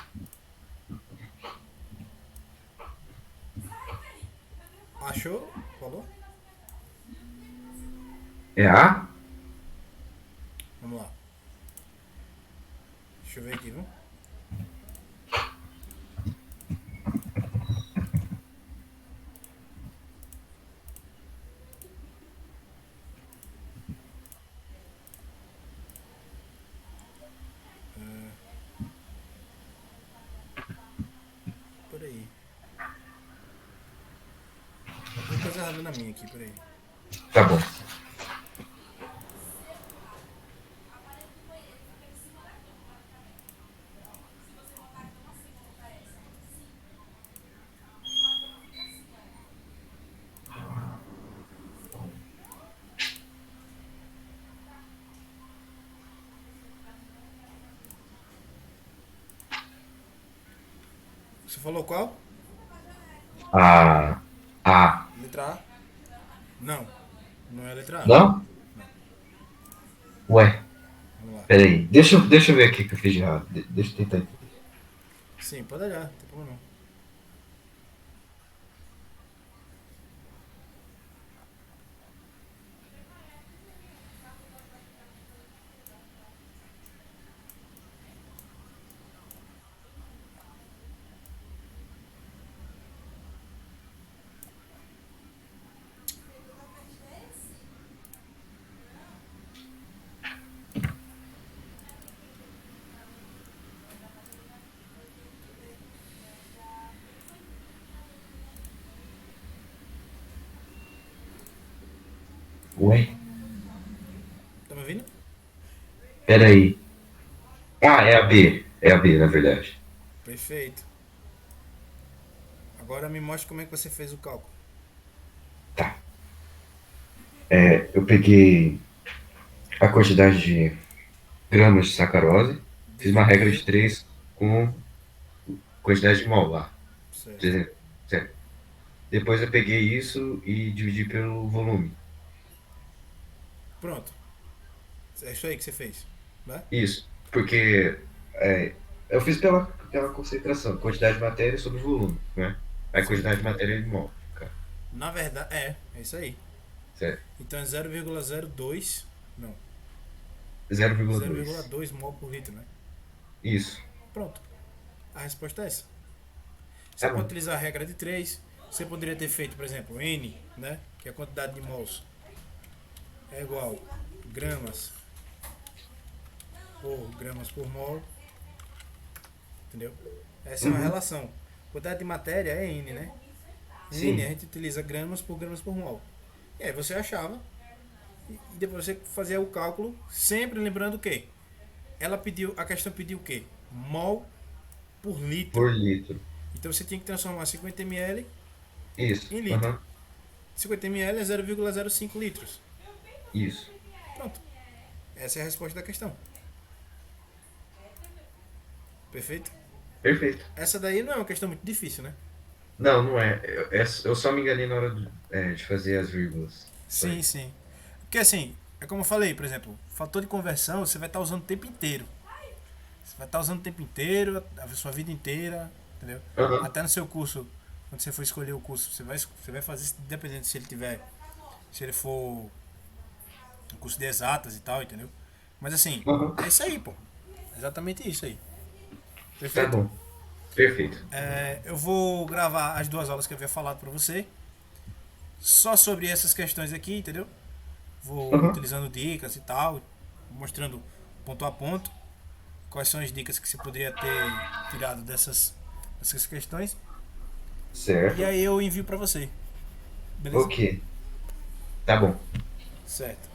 Achou? Falou? É A? Vamos lá. Deixa eu ver aqui, viu? Por aí. Tem coisa errada na minha aqui, por aí. Tá bom. Você falou qual? A. Letra A? Não. Não é a letra A. Não? Ué, Vamos lá. pera aí. Deixa eu ver aqui o que eu fiz de errado. Deixa eu tentar entender. Sim, pode olhar, não tem problema não. Ué, Tá me ouvindo? peraí. Ah, é a B. É a B, na verdade. Perfeito. Agora me mostra como é que você fez o cálculo. Tá. Eu peguei a quantidade de gramas de sacarose, fiz uma regra de Dividiu. 3 com quantidade de mol lá. Certo. 300, certo. Depois eu peguei isso e dividi pelo volume. Pronto. É isso aí que você fez. Né? Isso, porque eu fiz pela concentração, quantidade de matéria sobre volume, né? A quantidade de Certo. matéria em mol, cara. Na verdade, é isso aí. Certo. Então é 0,02. Não. 0,2. 0,2 mol por litro, né? Isso. Pronto. A resposta é essa. Você Tá pode bom. utilizar a regra de 3. Você poderia ter feito, por exemplo, N, né? Que é a quantidade de mols. É igual gramas por mol. Entendeu? Essa é uma Uhum. relação. Quantidade de matéria é N, né? N a Sim. gente utiliza gramas por mol. E aí você achava e depois você fazia o cálculo, sempre lembrando o quê? A questão pediu o quê? Mol por litro. Por litro. Então você tinha que transformar 50 ml Isso. em litro. Aham. 50 ml é 0,05 litros. Isso. Pronto. Essa é a resposta da questão. Perfeito? Perfeito. Essa daí não é uma questão muito difícil, né? Não, não é. Eu só me enganei na hora de fazer as vírgulas. Só Sim, isso. sim. Porque assim, é como eu falei, por exemplo, fator de conversão você vai estar usando o tempo inteiro. Você vai estar usando o tempo inteiro, a sua vida inteira, entendeu? Aham. Até no seu curso, quando você for escolher o curso, você vai fazer isso independente se ele for um curso de exatas e tal, entendeu? Mas assim, Aham. é isso aí, pô. É exatamente isso aí. Tá Perfeito? bom. Perfeito. Eu vou gravar as duas aulas que eu havia falado pra você. Só sobre essas questões aqui, entendeu? Vou Aham. utilizando dicas e tal, mostrando ponto a ponto quais são as dicas que você poderia ter tirado dessas questões. E Certo. aí eu envio pra você. Beleza? Ok. Tá bom. Certo.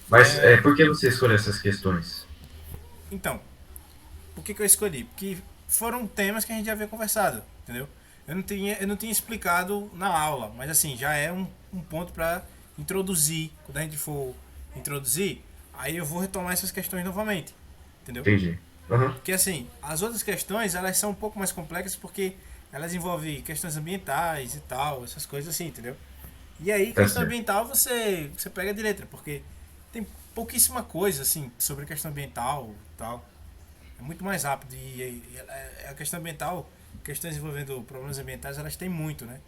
Mas por que você escolheu essas questões? Então, por que eu escolhi? Porque foram temas que a gente já havia conversado, entendeu? Eu não tinha explicado na aula, mas assim, já é um ponto para introduzir. Quando a gente for introduzir, aí eu vou retomar essas questões novamente, entendeu? Entendi. Aham. Porque assim, as outras questões, elas são um pouco mais complexas porque elas envolvem questões ambientais e tal, essas coisas assim, entendeu? E aí, Tá questão certo. ambiental você pega de letra, porque tem pouquíssima coisa assim sobre questão ambiental e tal. É muito mais rápido. A questão ambiental, questões envolvendo problemas ambientais, elas têm muito, né?